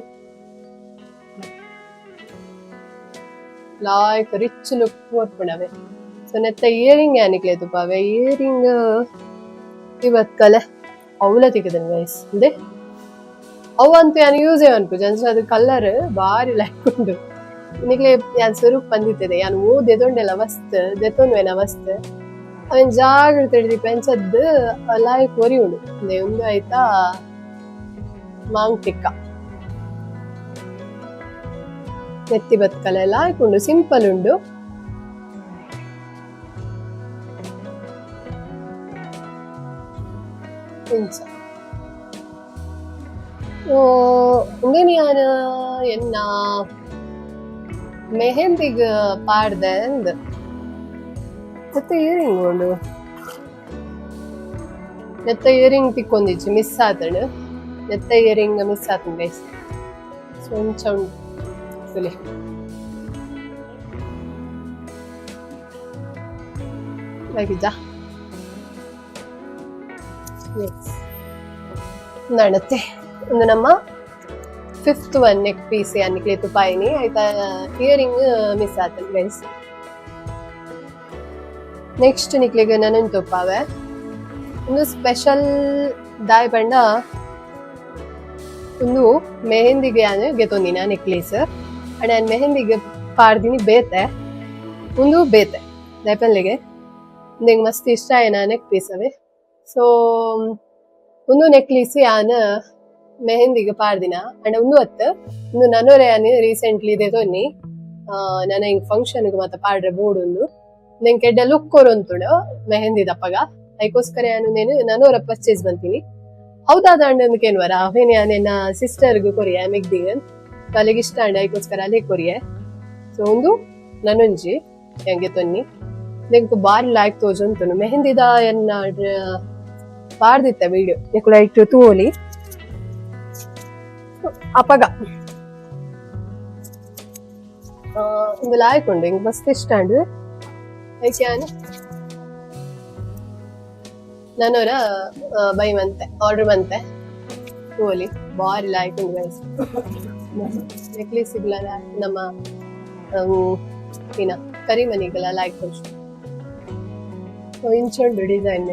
ಲೈಕ್ ರಿಚ್ ಲುಕ್ ಕೊಟ್ಬಿಡವೆ. ಸೊ ನೆತ್ತ ಇಯರಿಂಗ್ ಯಾನಿಕ್ಲೆ ತುಪ್ಪಾವೆ ಇಯರಿಂಗ್ ಇವತ್ ಕಲೆ ಅವಲ ತೆಗೆದನ್ ಗೈಸ್ ಅಂದೆ ಅವು ಅಂತೂ ಯಾನು ಯೂಸೇ ಅನ್ಪು ಜನ್ಸ್ ಅದು ಕಲರ್ ಬಾರಿ ಲೈಕ್ ಉಂಟು ನಿಕ್ಲೆ ಯಾನ್ ಸ್ವರೂಪ್ ಬಂದಿತ್ತದೆ ಯಾನು ಓ ದೆದೊಂಡೆಲ್ಲ ಮಸ್ತ್ ದೆತೊಂದುವೆನ ಮಸ್ತ್ ಅವನ್ ಜಾಗ ತಿಳ್ದಿ ಪೆಂಚದ್ದು ಲಾಯಕ್ ಒರಿ ಉಂಡು ಒಂದು ಆಯ್ತಾ ಮಾಂಗ್ ಟಿಕ್ಕ ನೆತ್ತಿ ಬತ್ಕಲ ಲಾಯಕ್ ಉಂಡು ಸಿಂಪಲ್ ಉಂಡು ಇಂಚ ಉಂಗೇನು ಯಾನ ಎನ್ನ ಮೆಹಂದಿಗ್ ಪಾಡ್ದೆ ಅಂದ್ ಮತ್ತೆ ಇಯರಿಂಗ್ ಉಂಡು ನೆತ್ತ ಇಯರಿಂಗ್ ತಿಕ್ಕೊಂದಿಚ್ಚು ಮಿಸ್ ಆತಂಡು ನೆತ್ತ ಇಯರಿಂಗ್ ಮಿಸ್ ಆತಂಡು ಗೈಸ್ ಸೊಂಚ ಉಂಡು ಸುಲಿ ಆಗಿದ್ದ ನಡತೆ ಒಂದು ನಮ್ಮ 5th ಒನ್ ನೆಕ್ ಪೀಸ್ ಅನ್ನಿಕ್ಲೆ ತುಪಾಯಿನಿ ಆಯ್ತಾ ಇಯರಿಂಗ್ ಮಿಸ್ ಆತಂಡು ಗೈಸ್. ನೆಕ್ಸ್ಟ್ ನಿಕ್ಲಿಗೆ ನನನ್ ತುಪ್ಪಾವೆ ಒಂದು ಸ್ಪೆಷಲ್ ದಾಯ್ ಪಂಡ ಒಂದು ಮೆಹಂದಿಗೆ ಗೆತೊಂದಿನ ನೆಕ್ಲೇಸ್ ನಾನು ಮೆಹಂದಿಗೆ ಪಾಡ್ದಿನಿ ಬೇತೆ ಒಂದು ಬೇತೆ ಲೆಪನ್ಲಿಗೆ ನಿಂಗೆ ಮಸ್ತ್ ಇಷ್ಟ ಏನ ನೆಕ್ ಪೀಸ್ ಅವೆ ಸೊ ಒಂದು ನೆಕ್ಲೀಸ್ ಯಾನ ಮೆಹಂದಿಗೆ ಪಾಡ್ದಿನ ಅಂಡ್ ಒಂದು ಒಂದು ನನ್ನೂರೇ ಯಾನಿ ರೀಸೆಂಟ್ಲಿ ಇದೆ ತೊನ್ನಿ ನನ್ನ ಹಿಂಗ್ ಫಂಕ್ಷನ್ಗೆ ಮತ್ತೆ ಪಾಡ್ರೆ ಬೋರ್ಡ್ ಒಂದು ನಂಗೆ ಕೆಡ್ಡ ಲುಕ್ ಕೊರಂತುಡು ಮೆಹಂದಿ ದಪ್ಪಗ ಅದಕ್ಕೋಸ್ಕರ ನಾನು ನನ್ನೂರ ಪರ್ಚೇಸ್ ಬಂತೀನಿ ಹೌದಾದ ಅಣ್ಣನ್ಕೇನ್ವರ ಅವೇನೆ ನನ್ನ ಸಿಸ್ಟರ್ಗೂ ಕೊರಿಯ ಮೆಗ್ದಿಗೆ ಅಲ್ಲಿಗೆ ಇಷ್ಟ ಅಂಡ ಅದಕ್ಕೋಸ್ಕರ ಅಲ್ಲೇ ಕೊರಿಯೆ ಸೊ ಒಂದು ನನ್ನೊಂಜಿ ಹೆಂಗೆ ತೊನ್ನಿ ನಿಂಗೆ ಬಾರಿ ಲಾಯ್ಕ್ ತೋಜಂತನು ಮೆಹಂದಿದ ಎನ್ನ ಪಾಡ್ದಿತ್ತೆ ವಿಡಿಯೋ ನಿಕ್ಕು ಲೈಟ್ ತೂಲಿ ಅಪಗ ಒಂದು ಲಾಯ್ಕೊಂಡು ಹಿಂಗೆ ಮಸ್ತ್ ಇಷ್ಟ ಅಂಡು ಯಾಕೆ ನಾನವರ ಬೈ ಮಂತೆ ಆರ್ಡರ್ ಮಂತೆ ತೂಲಿ ಬಾರಿ ಲಾಯ್ಕೊಂಡು ಗೈಸ್ ನೆಕ್ಲೇಸ್ ಸಿಗ್ಲಲ್ಲ ನಮ್ಮ ಏನ ಕರಿಮನಿಗೆಲ್ಲ ಲಾಯ್ಕ್ ತೋರ್ಸು ಇಂಚೊಂಡು ಡಿಸೈನ್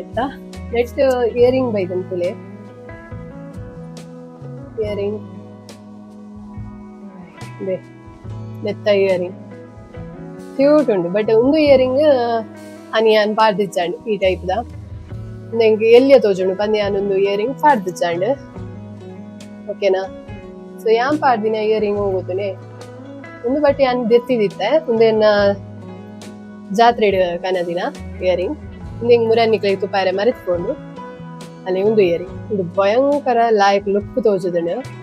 ನೆಕ್ಸ್ಟ್ ಇಯರಿಂಗ್ ಬೈದಂತುಲೆ ಇಯರಿಂಗ್ ನೆತ್ತ ಇಯರಿಂಗ್ ಕ್ಯೂಟ್ ಉಂಟು ಬಟ್ ಒಂದು ಇಯರಿಂಗ್ ಅನಿಯಾನ್ ಪಾರ್ದಿಚ್ಚಾಂಡ್ ಈ ಟೈಪ್ ದ ನಂಗೆ ಎಲ್ಲಿಯ ತೋಜುಂಡು ಪಂದ್ಯಾನೊಂದು ಇಯರಿಂಗ್ ಪಾರ್ದಿಚ್ಚಾಂಡ್ ಓಕೆನಾ ಸೊ ಯಾನ್ ಪಾರ್ದಿನ ಇಯರಿಂಗ್ ಹೋಗುತ್ತನೆ ಒಂದು ಬಟ್ಟೆ ಅನ್ ದೆತ್ತಿದಿತ್ತೆ ಒಂದೇನ ಜಾತ್ರೆ ಕನದಿನ ಇಯರಿಂಗ್ ಹಿಂಗೆ ಮುರನ್ನಿಕ್ಲಿಗೆ ತುಪ್ಪಾರೆ ಮರೆತ್ಕೊಂಡು ಅಲ್ಲಿ ಒಂದು ಇಯರಿಂಗ್ ಇದು ಭಯಂಕರ ಲಾಯಕ್ ಲುಕ್ ತೋಜುದನು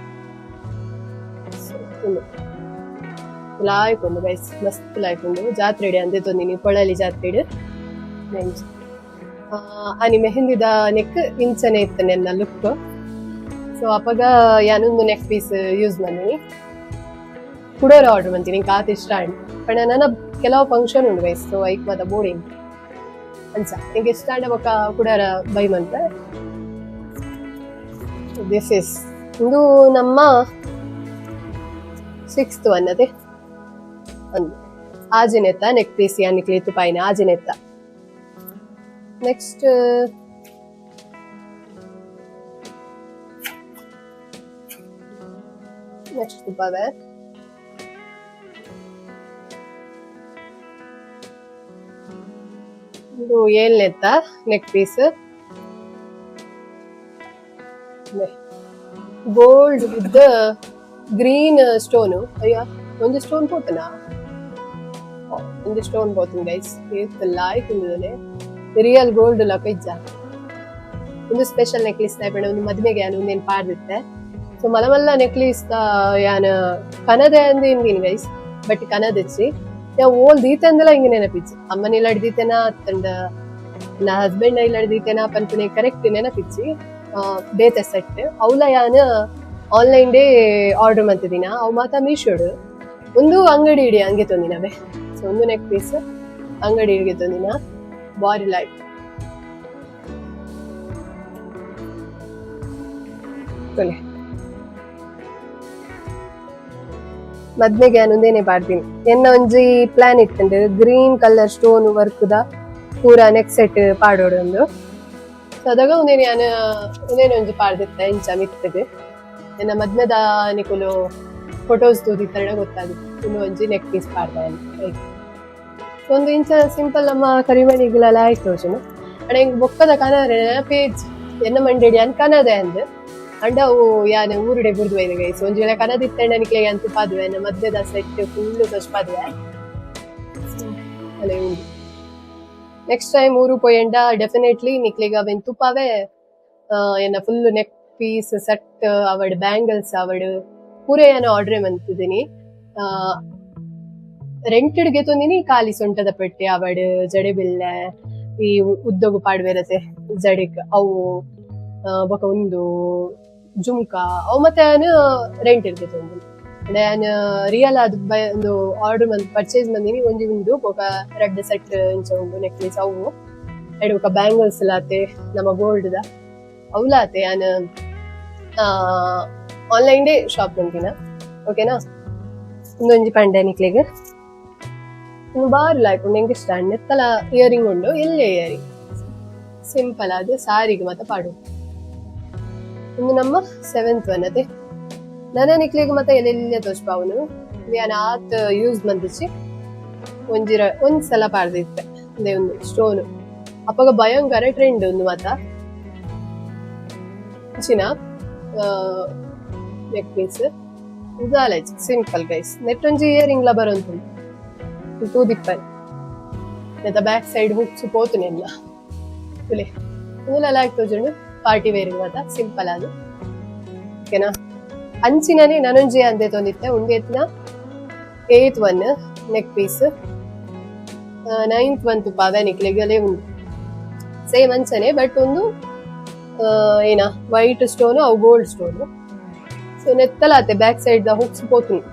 ಲಾಯ್ಕ್ ಒಂದು ಗೈಸ್ ಮಸ್ತ್ ಲಾಯ್ಕ್ ಉಂಡು ಜಾತ್ರೆ ಅಂದೆ ತೊಂದಿನಿ ಪೊಳಲಿ ಜಾತ್ರೆ ಅನಿ ಮೆಹಂದಿದ ನೆಕ್ ಇಂಚನೆ ಇತ್ತು ನನ್ನ ಲುಕ್ ಸೊ ಅಪ್ಪಗ ಯಾನೊಂದು ನೆಕ್ ಪೀಸ್ ಯೂಸ್ ಮಾಡಿನಿ ಕುಡೋರ ಆರ್ಡರ್ ಮಾಡ್ತೀನಿ ಕಾತ್ ಇಷ್ಟ ಅಂಡ್ ಪಣ ನನ್ನ ಕೆಲವು ಫಂಕ್ಷನ್ ಉಂಡು ಗೈಸ್ ಸೊ ಐಕ್ ಮಾತ ಬೋರ್ಡಿಂಗ್ ಅನ್ಸ ನಿಂಗೆ ಇಷ್ಟ ಅಂಡ ಬೊಕ್ಕ ಕುಡಾರ ಬೈ ಮಂತ ದಿಸ್ ಇಸ್ ಇದು ನಮ್ಮ 6th ಅನ್ನದೆ ಒಂದು ಆಜಿನೆತ್ತ ನೆಕ್ ಪೀಸ್ ಯಾನಿಕ್ಲಿ ತುಪಾಯಿನ ಆಜಿನೆತ್ತ ನೆಕ್ಸ್ಟ್ ತುಪ್ಪವೆ ಇದು ಏಳ್ನೆತ್ತ neck piece gold with green stone ಅಯ್ಯ ಒಂದು ಸ್ಟೋನ್ ಪೋತನಾ ಒಂದು ಸ್ಟೋನ್ ಪೋತನ್ ಗೈಸ್ ಲಾಯ್ಕ್ ಉಂದಿದನೆ ರಿಯಲ್ ಗೋಲ್ಡ್ ಲಕ ಇಜ್ಜ ಒಂದು ಸ್ಪೆಷಲ್ ನೆಕ್ಲೇಸ್ ನಾಯ್ಪಣ ಒಂದು ಮದ್ಮೆಗೆ ಯಾನು ಒಂದೇನು ಪಾಡ್ದಿತ್ತೆ ಸೊ ಮಲ್ಲ ನೆಕ್ಲೇಸ್ ಯಾನ ಕನದೆ ಅಂದ್ ಹಿಂಗಿನ್ ಗೈಸ್ ಬಟ್ ಕನದಚ್ಚಿ ಯಾ ಓಲ್ ದೀತೆಂದೆಲ್ಲ ಹಿಂಗೆ ನೆನಪಿಚ್ಚಿ ಅಮ್ಮನ ಇಲ್ಲ ಹಿಡ್ದೀತೆನಾ ಅತ್ತಂಡ ನಾ ಹಸ್ಬೆಂಡ್ ಇಲ್ಲ ಹಿಡ್ದೀತೆನಾ ಪನ್ಪುನೆ ಕರೆಕ್ಟ್ ನೆನಪಿಚ್ಚಿ ಬೇತೆ ಸೆಟ್ ಅವಳ ಯಾನ ಆನ್ಲೈನ್ ಡೇ ಆರ್ಡರ್ ಮಾಡ್ತಿದ್ದೀನ ಅವು ಮಾತಾ ಮೀಶೋಡು ಒಂದು ಅಂಗಡಿ ಇಡಿ ಹಂಗೆ ತೊಂದಿನವೆ ಸೊ ಒಂದು ನೆಕ್ ಪೀಸ್ ಅಂಗಡಿ ಹಿಡಿಗೆ ತೊಂದಿನ ಬಾರಿ ಲೈಟ್ ಮದ್ಮೆಗೆ ನಾನೊಂದೇನೆ ಪಾಡ್ತೀನಿ ಎನ್ನ ಒಂಜಿ ಪ್ಲಾನ್ ಇತ್ತಂಡು ಗ್ರೀನ್ ಕಲರ್ ಸ್ಟೋನ್ ವರ್ಕ್ ದ ಪೂರ ನೆಕ್ ಸೆಟ್ ಪಾಡೋಡು ಒಂದು ಸೊ ಅದಾಗ ಒಂದೇನು ಒಂಜಿ ಪಾಡ್ದಿತ್ತ ಇಂಚ ಮಿತ್ತಗೆ ಎನ್ನ ಮದ್ಮೆದ ನಿಕುಲು ಫೋಟೋಸ್ ತೋದಿತ್ತಂಡ ಗೊತ್ತಾಗಿತ್ತು ಇನ್ನು ಒಂಜಿ ನೆಕ್ ಪೀಸ್ ಪಾಡ್ದೆ ಒಂದು ಇಂಚ ಸಿಂಪಲ್ ನಮ್ಮ ಕರಿಮಣಿಗಳೆಲ್ಲ ಆಯ್ತು ತೋಜನು ಅಣ್ಣ ಹಿಂಗೆ ಬೊಕ್ಕದ ಕನರೆ ಪೇಜ್ ಎನ್ನ ಮಂಡೇಡಿ ಅನ್ ಕನದೆ ಅಂದ್ ಅಂಡ ಅವು ಯಾನ ಊರುಡೆ ಬುರ್ದು ಒಯ್ದೆ ಗೈಸ್ ಒಂಜಿ ವೇಳೆ ಕನದಿತ್ತಂಡ ನಿಕ್ಲೆ ಅಂತ ಪಾದ್ವೆ ನಮ್ಮ ಮದ್ಯದ ಸೆಟ್ ಫುಲ್ಲು ತೋಚ್ಪಾದ್ವೆ ಅಲ್ಲೇ ಉಂಡು ನೆಕ್ಸ್ಟ್ ಟೈಮ್ ಊರು ಪೋಯಂಡ ಡೆಫಿನೆಟ್ಲಿ ನಿಕ್ಲಿಗ ಅವೆನ್ ತುಪ್ಪಾವೆ ಎನ್ನ ಫುಲ್ ನೆಕ್ ಪೀಸ್ ಸೆಟ್ ಅವಡ್ ಬ್ಯಾಂಗಲ್ಸ್ ಅವಡ್ ಪೂರ ಏನು ಆರ್ಡ್ರೆ ಮಂತಿದ್ದೀನಿ ರೆಂಟೆಡ್ಗೆ ತೊಂದಿನಿ ಖಾಲಿ ಸೊಂಟದ ಪೆಟ್ಟೆ ಅವಡ್ ಜಡೆ ಬಿಲ್ಲೆ ಈ ಉದ್ದಗು ಪಾಡ್ಬೇರತೆ ಜಡೆಗ್ ಅವು ಬೊಕ ಒಂದು ಜುಮ್ಕ ಅವು ಮತ್ತೆ ನಾನು ರೆಂಟ್ ಇರ್ಗೆ ತೊಂದಿನಿ ನಾನು ರಿಯಲ್ ಅದು ಒಂದು ಆರ್ಡರ್ ಮಂತ್ ಪರ್ಚೇಸ್ ಬಂದಿನಿ ಒಂಜಿ ಉಂಡು ಬೊಕ ರೆಡ್ ಸೆಟ್ ಇಂಚ ಉಂಡು ನೆಕ್ಲೇಸ್ ಅವು ಎರಡು ಬೊಕ ಬ್ಯಾಂಗಲ್ಸ್ ಲಾತೆ ನಮ್ಮ ಗೋಲ್ಡ್ ದ ಅವಲಾತೆ ನಾನು ಆನ್ಲೈನ್ ಡೇ ಶಾಪ್ ಬಂದಿನ ಓಕೆನಾ ಒಂದೊಂಜಿ ಪಂಡೆ ನಿಕ್ಲಿಗೆ ಬಾರಿ ಲಾಯ್ಕ್ ಉಂಡು ಹೆಂಗೆ ಇಷ್ಟ ನೆತ್ತಲ ಇಯರಿಂಗ್ ಉಂಡು ಎಲ್ಲೇ ಇಯರಿಂಗ್ ಸಿಂಪಲ್ ಅದು ಸಾರಿಗೆ ಮತ್ತೆ ಪಾಡು ಇನ್ನು ನಮ್ಮ 7th ಅನ್ನತೆ ನನ್ನ ನಿಕ್ಲಿಗೆ ಮತ್ತೆ ಎಲ್ಲೆಲ್ಲ ತೋಚ್ಪಾವನು ಯಾನ್ ಆತ್ ಯೂಸ್ ಮಂದಿಸಿ ಒಂದ್ಸಲ ಪಾಡ್ದಿತ್ತೆ ಅದೇ ಒಂದು ಸ್ಟೋನ್ ಅಪ್ಪಗ ಭಯಂಕರ ಟ್ರೆಂಡ್ ಒಂದು ಮಾತ ಚಿನ್ನ ನೆಕ್ ಪೀಸ್ ಉದಾಲಜ್ ಸಿಂಪಲ್ ಗೈಸ್ ನೆಟ್ಟೊಂಜಿ ಇಯರಿಂಗ್ ಲ ಬರೋಂತು ತೂದಿಪ್ಪನ್ ನೆತ್ತ ಬ್ಯಾಕ್ ಸೈಡ್ ಹುಕ್ಸ್ ಪೋತುನೆಲ್ಲ ತುಲೆ ಮೂಲೆಲ್ಲ ಆಗ್ತೋಜುಂಡು ಪಾರ್ಟಿ ವೇರ್ ಮಾತ ಸಿಂಪಲ್ ಅದು ಓಕೆನಾ ಅಂಚಿನನೆ ನನೊಂಜಿ ಅಂದೆ ತೊಂದಿತ್ತೆ ಉಂಡೆತ್ನ 8th one neck piece 9th one ತುಪ್ಪ ನಿಕ್ಲೆಗಲೇ ಉಂಡು ಸೇಮ್ ಅಂಚನೆ ಬಟ್ ಒಂದು ಏನ ವೈಟ್ ಸ್ಟೋನು ಅವು ಗೋಲ್ಡ್ ಸ್ಟೋನು ಸೊ ನೆತ್ತಲಾತೆ ಬ್ಯಾಕ್ ಸೈಡ್ ದ ಹುಕ್ಸ್ ಪೋತುಂಡು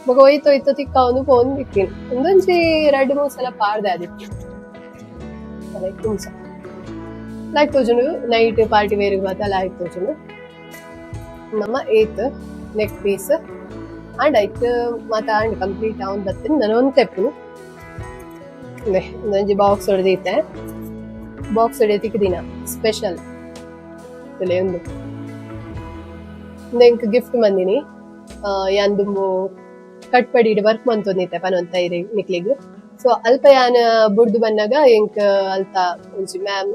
ಮಗ ಒಯ್ತು ತಿಕ್ಕ ಒಂದು ಫೋನ್ ದಿಕ್ಕಿನ ಒಂದೊಂಜಿ 2-3 ಸಲ ಪಾಡ್ದೆ ಅದಕ್ಕೆ ಲೈಕ್ ತೋಜುಂಡು ನೈಟ್ ಪಾರ್ಟಿ ವೇರ್ ಮಾತ ಲೈಕ್ ತೋಜುಂಡು ನಮ್ಮ 8th ನೆಕ್ ಪೀಸ್ ಅಂಡ್ ಐತ್ ಮಾತ ಅಂಡ್ ಕಂಪ್ಲೀಟ್ ಅವನ್ ಬತ್ತೀನಿ ನಾನು ಒಂದು ತೆಪ್ಪು ಒಂದೊಂಜಿ ಬಾಕ್ಸ್ ಹೊಡೆದೈತೆ ಬಾಕ್ಸ್ ಹೊಡೆಯತಿಕ್ ದಿನ ಸ್ಪೆಷಲ್ ಒಂದು ಇಂಕ ಗಿಫ್ಟ್ ಮಂದಿನಿ ಯಾಂದು ಕಟ್ಪಡಿ ವರ್ಕ್ ಮಂತೊಂದಿತ್ತೆ ಪನೊಂತ ಇರಿ ನಿಕ್ಲಿಗ್ ಸೊ ಅಲ್ಪ ಯಾನ್ ಬುಡ್ದು ಬನ್ನಾಗ ಎಂಕ್ ಅಲ್ತ ಒಂಜಿ ಮ್ಯಾಮ್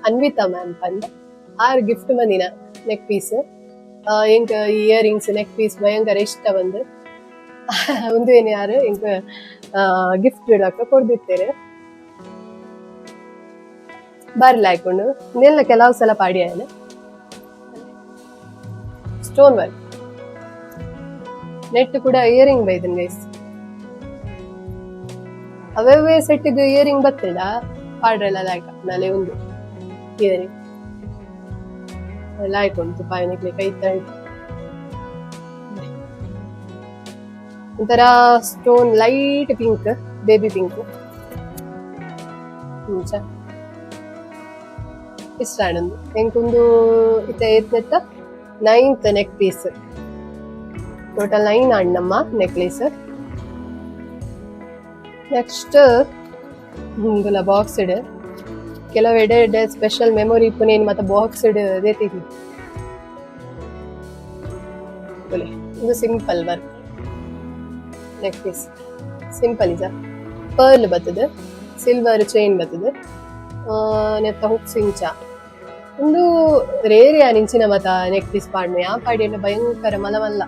ಅನ್ವಿತಾ ಮ್ಯಾಮ್ ಪಂದ್ ಆರ್ ಗಿಫ್ಟ್ ಮಂದಿನ ನೆಕ್ ಪೀಸ್ ಎಂಕ್ ಇಯರಿಂಗ್ಸ್ ನೆಕ್ ಪೀಸ್ ಭಯಂಕರ ಇಷ್ಟ ಬಂದು ಒಂದು ಏನು ಯಾರು ಎಂಕ್ ಗಿಫ್ಟ್ ಇಡಕ ಕೊಡ್ದಿತ್ತೇನೆ ಬರ್ಲ ಹಾಕೊಂಡು ಇನ್ನೆಲ್ಲ ಕೆಲವು ಸಲ ಪಾಡಿ ಆಯ್ನ ಸ್ಟೋನ್ ವರ್ಕ್ ನೆಟ್ ಕೂಡ ಇಯರಿಂಗ್ ಬೈದನ್ ಗೈಸ್ ಅವೇ ಸೆಟ್ಟಿದ್ದು ಇಯರಿಂಗ್ ಬತ್ತಿಲ್ಲ ಪಾಡ್ರೆಲ್ಲ ಲಾಯ್ಕ ನಾಳೆ ಒಂದು ಇಯರಿಂಗ್ ಲಾಯ್ಕೊಂಡು ತುಪ್ಪ ನಿಕ್ಲಿ ಕೈ ತಳ್ಳಿ ಒಂಥರ stone light pink baby pink ಇಷ್ಟ ಆಡೊಂದು ಎಂಕೊಂದು ಇತ್ತ ಎತ್ನೆತ್ತ 9th ನೆಕ್ ಪೀಸ್ ಟೋಟಲ್ 9 ಆಣ್ಣಮ್ಮ ನೆಕ್ಲೇಸ್ ನೆಕ್ಸ್ಟ್ ಮುಂದುಲ ಬಾಕ್ಸ್ ಇಡ್ ಕೆಲವೆಡೆ ಸ್ಪೆಷಲ್ ಮೆಮೊರಿ ಇಪ್ಪನೇನು ಮತ್ತೆ ಬಾಕ್ಸ್ ಇಡ್ ದೇತಿದ್ವಿ ಇದು simple work neck piece simple ಇಜ ಪರ್ಲ್ ಬರ್ತದೆ ಸಿಲ್ವರ್ ಚೈನ್ ಬರ್ತದೆ ನೆತ್ತ ಹುಕ್ಸ್ ಇಂಚ ಒಂದು ರೇರೆ ನಿಂಚಿನ ಮತ ನೆಕ್ ಪೀಸ್ ಪಾಡ್ಮೆ ಆ ಪಾಡಿಯಲ್ಲ ಭಯಂಕರ ಮಲಮಲ್ಲ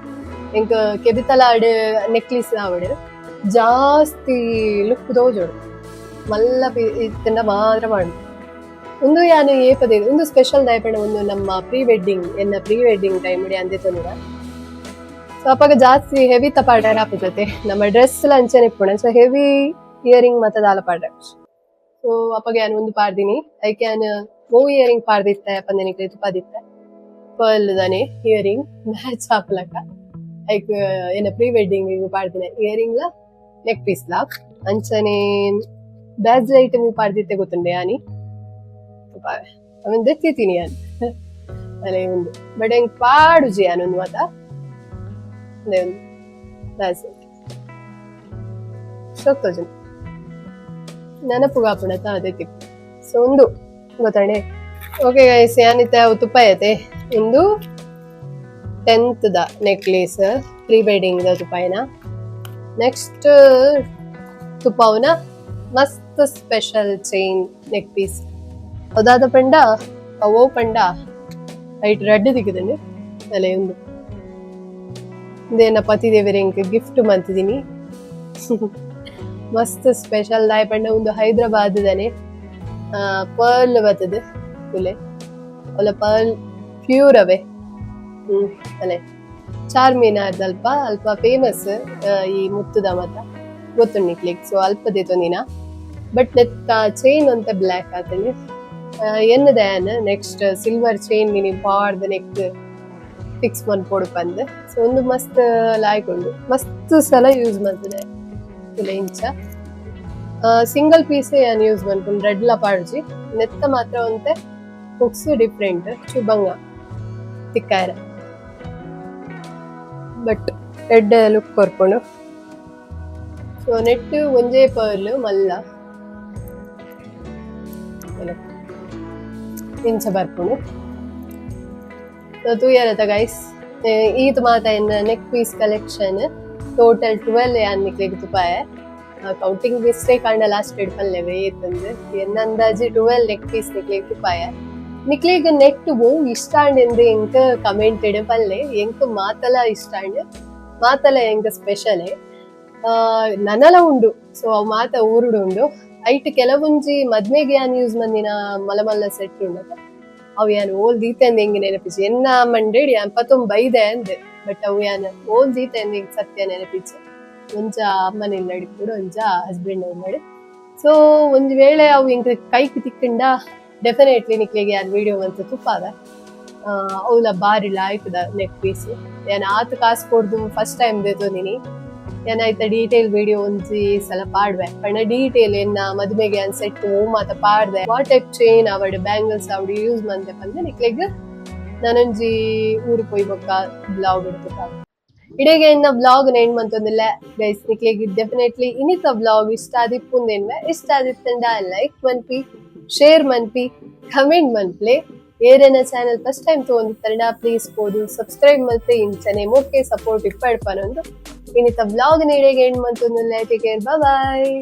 ಎಂಕ್ ಕೆಬಿತಲಾಡ್ ನೆಕ್ಲೇಸ್ ಆವಡ್ ಜಾಸ್ತಿ ಲುಕ್ ತೋಜೋಡು ಮಲ್ಲ ಇತ್ತಂಡ ಮಾತ್ರ ಮಾಡು ಒಂದು ಯಾನು ಏಪದೆ ಒಂದು ಸ್ಪೆಷಲ್ ದಯಪಣ ಒಂದು ನಮ್ಮ ಪ್ರೀ ವೆಡ್ಡಿಂಗ್ ಟೈಮ್ ಇಡಿ ಅಂದೆ ತೊಂದಿರ ಸೊ ಅಪ್ಪಾಗ ಜಾಸ್ತಿ ಹೆವಿ ತಪಾಡ್ಯಾರ ಆಪುತ್ತೆ ನಮ್ಮ ಡ್ರೆಸ್ ಎಲ್ಲ ಅಂಚನೆ ಇಪ್ಪುಣ ಸೊ ಹೆವಿ ಇಯರಿಂಗ್ ಮತ್ತೆ ದಾಲ ಪಾಡ್ರ ಸೊ ಅಪ್ಪಾಗ ಯಾನು ಒಂದು ಪಾಡ್ದಿನಿ ಐಕೆ ಯಾನು ಇಯರಿಂಗ್ ಪಾಡ್ದಿತ್ತೆ ಪಂದನಿಕ್ಲೆ ತುಪ್ಪದಿತ್ತೆ ಪರ್ಲ್ ದಾನೆ ಇಯರಿಂಗ್ ಮ್ಯಾಚ್ ಹಾಕ್ಲಕ್ಕ ಐಕ್ ಏನ ಪ್ರೀ ವೆಡ್ಡಿಂಗ್ ಪಾಡ್ದಿನ ಇಯರಿಂಗ್ ಲ ನೆಕ್ ಪೀಸ್ ಲ ಅಂಚನೆ ಬ್ಯಾಜ್ ಐಟಮ್ ಪಾಡ್ದಿತ್ತೆ ಗೊತ್ತುಂಡೆ ಯಾನಿ ಅವನ್ ದೆತ್ತಿತೀನಿ ಯಾನ್ ಅಲ್ಲೇ ಒಂದು ಬಟ್ ಹೆಂಗ್ ಪಾಡುಜಿ ಯಾನೊಂದು ಮಾತ ಶೋಕ್ತೋಜನ್ ನೆನಪುಗಾಪುಣ ಅದಕ್ಕೆ ಸೊ ಒಂದು ಗೊತ್ತಾಣೆ ಓಕೆ ಗೈಸ್ ಏನಿತ್ತೆ ಅವು ತುಪ್ಪ ಐತೆ ಒಂದು 10th ದ ನೆಕ್ಲೇಸ್ ಪ್ರೀ ವೆಡ್ಡಿಂಗ್ ದ ತುಪ್ಪಾಯಿನ ನೆಕ್ಸ್ಟ್ ತುಪ್ಪವನ ಮಸ್ತ್ ಸ್ಪೆಷಲ್ ಚೈನ್ ನೆಕ್ ಪೀಸ್ ಅದಾದ ಪಂಡ ಓ ಪಂಡ ಐಟ್ ರೆಡ್ ದಿಕ್ಕಿದಂಡು ಅಲ್ಲೇ ಒಂದು ಇದೇನ ಪತಿದೇವರಿಂಗ್ ಗಿಫ್ಟ್ ಮಂತಿದೀನಿ ಮಸ್ತ್ ಸ್ಪೆಷಲ್ ದಾಯ್ ಪಂಡ ಒಂದು ಹೈದರಾಬಾದ್ ದನೆ ಪರ್ಲ್ ಬರ್ತದೆ ಇಲ್ಲೇ ಒಲ್ಲ ಪರ್ಲ್ ಪ್ಯೂರ್ ಅವೇ ಅಲ್ಲೇ ಚಾರ್ಮಿನಾರ್ ಅಲ್ಪ ಫೇಮಸ್ ಈ ಮುತ್ತುದ ಮತ ಗೊತ್ತುಂಡಿಕ್ಲಿಕ್ ಸೊ ಅಲ್ಪದೇ ತೊಂದಿನ ಬಟ್ ನೆತ್ತ ಚೈನ್ ಅಂತ ಬ್ಲ್ಯಾಕ್ ಆತನೆ ಎನ್ನದನ್ ನೆಕ್ಸ್ಟ್ ಸಿಲ್ವರ್ ಚೈನ್ ಮಿನಿ ಬಾರ್ದ ನೆಕ್ ಫಿಕ್ಸ್ ಮಾಡಿ ಪೋಡು ಬಂದು ಸೊ ಒಂದು ಮಸ್ತ್ ಲಾಯ್ಕೊಂಡು ಮಸ್ತ್ ಸಲ ಯೂಸ್ ಮಾಡ್ತದೆ ಇಲ್ಲ ಇಂಚ ಸಿಂಗಲ್ ಪೀಸ್ ಏನು ಯೂಸ್ ಮಾಡ್ಕೊಂಡು ರೆಡ್ ಲ ಪಾಡ್ಜಿ ನೆತ್ತ ಮಾತ್ರ ಒಂತೆ ಹುಕ್ಸ್ ಡಿಫ್ರೆಂಟ್ ಚುಬಂಗ ತಿಕ್ಕಾಯರ ಬಟ್ ರೆಡ್ ಲುಕ್ ಕೊರ್ಕೊಂಡು ಸೊ ನೆಟ್ ಒಂಜೇ ಪರ್ಲ್ ಮಲ್ಲ ಇಂಚ ಬರ್ಕೊಂಡು ಸೊ ತೂಯರತ ಗೈಸ್ ಈತ್ ಮಾತ ಎನ್ನ ನೆಕ್ ಪೀಸ್ ಕಲೆಕ್ಷನ್ ಟೋಟಲ್ 12 ಯಾನ್ ನಿಕ್ಲೆಗ್ ತುಪಾಯ ಕೌಂಟಿಂಗ್ ಮಿಸ್ಟೇಕ್ ಆಂಡ ಲಾಸ್ಟ್ ಎಡ್ ಪಲ್ಲೆವೆ ಏತಂದು ಎನ್ನ ಅಂದಾಜಿ 12 ನೆಕ್ ಪೀಸ್ ನಿಕ್ಲೆಗ್ ತುಪಾಯ ನಿಕ್ಲೆಗ್ ನೆಕ್ಟ್ ಬೋ ಇಷ್ಟ ಅಂಡ್ ಎಂಕ್ ಕಮೆಂಟೆಡ್ ಪಲ್ಲೆ ಎಂಕ್ ಮಾತಲ ಇಷ್ಟ ಅಂಡ್ ಮಾತಲ ಎಂಕ್ ಸ್ಪೆಷಲ್ ನನಲ ಉಂಡು ಸೊ ಅವ್ ಮಾತ ಊರುಡು ಉಂಡು ಐಟ್ ಕೆಲವೊಂಜಿ ಮದ್ಮೆಗೆ ಯಾನ್ ಯೂಸ್ ಮಂದಿನ ಮಲಮಲ್ಲ ಸೆಟ್ ಉಂಡತ ಅವು ಯಾನ್ ಓಲ್ ದೀತೆಂದು ಹೆಂಗೆ ನೆನಪಿಸಿ ಎನ್ನ ಮಂಡೇಡಿ ಅಪ್ಪತ್ತೊಂದು ಬೈದೆ ಅಂದೆ ಬಟ್ ಅವು ಯಾನ್ ಓಲ್ ದೀತೆಂದು ಹೆಂಗೆ ಸತ್ಯ ನೆನಪಿಸಿ ಒಂಚ ಅಮ್ಮನ ಇಲ್ಲಡಿ ಕೂಡ ಒಂಚ ಹಸ್ಬೆಂಡ್ ಇಲ್ಲಡಿ ಸೊ ಒಂದ್ ವೇಳೆ ಅವು ಹಿಂಗೆ ಕೈಕ್ ತಿಕ್ಕಂಡ ಡೆಫಿನೆಟ್ಲಿ ನಿಕ್ಲಿಗೆ ಯಾನ್ ವಿಡಿಯೋ ಅಂತ ತುಪ್ಪಾದ ಅವಳ ಬಾರಿ ಲಾಯ್ಕದ ನೆಕ್ ಪೀಸ್ ಯಾನ್ ಆತ ಕಾಸು ಕೊಡ್ದು ಫಸ್ಟ್ ಟೈಮ್ ದೇತೋದಿನಿ ಏನಾಯ್ತ ಡೀಟೇಲ್ ವಿಡಿಯೋ ಒಂಜಿ ಸಲ ಪಾಡ್ವೆ ಪಂಡ ಡೀಟೇಲ್ ಎನ್ನ ಮದುವೆಗೆ ಅನ್ ಸೆಟ್ ಮಾತ ಪಾಡ್ದೆ ವಾಟ್ ಟೈಪ್ ಚೈನ್ ಅವಡ್ ಬ್ಯಾಂಗಲ್ಸ್ ಅವಡ್ ಯೂಸ್ ಮಂದೆ ಪಂದೆ ನಿಕ್ಲೆಗ್ ನನಂಜಿ ಊರು ಪೋಯ್ ಬೊಕ್ಕ ಬ್ಲಾಗ್ ಇಡ್ತುಕ ಇಡೆಗೆ ಇನ್ನ ಬ್ಲಾಗ್ ನೆಂಡ್ ಮಂತೊಂದಿಲ್ಲ ಗೈಸ್ ನಿಕ್ಲೆಗ್ ಡೆಫಿನೆಟ್ಲಿ ಇನಿತ ಬ್ಲಾಗ್ ಇಷ್ಟ ಆದಿಪ್ಪುಂದೇನ್ವೆ ಇಷ್ಟ ಆದಿತ್ತಂಡ ಲೈಕ್ ಮನ್ಪಿ ಶೇರ್ ಮನ್ಪಿ ಕಮೆಂಟ್ ಮನ್ಪ್ಲೆ ಏರೇನ ಚಾನೆಲ್ ಫಸ್ಟ್ ಟೈಮ್ ತಗೊಂಡಿತ್ತಂಡ ಪ್ಲೀಸ್ ಹೋದು ಸಬ್ಸ್ಕ್ರೈಬ್ ಮತ್ತೆ ಇಂಚನೆ ಮೋಕೆ ಸಪೋರ್ಟ್ ಇಪ್ಪಡ್ಪನೊಂದು ಇನ್ನಿತ ಬ್ಲಾಗ್ ನೀಡಿಗೆ ಎಂಡ್ ಮಂತೊಂದಿಲ್ಲ ಟೇಕ್ ಕೇರ್ ಬಾಯ್.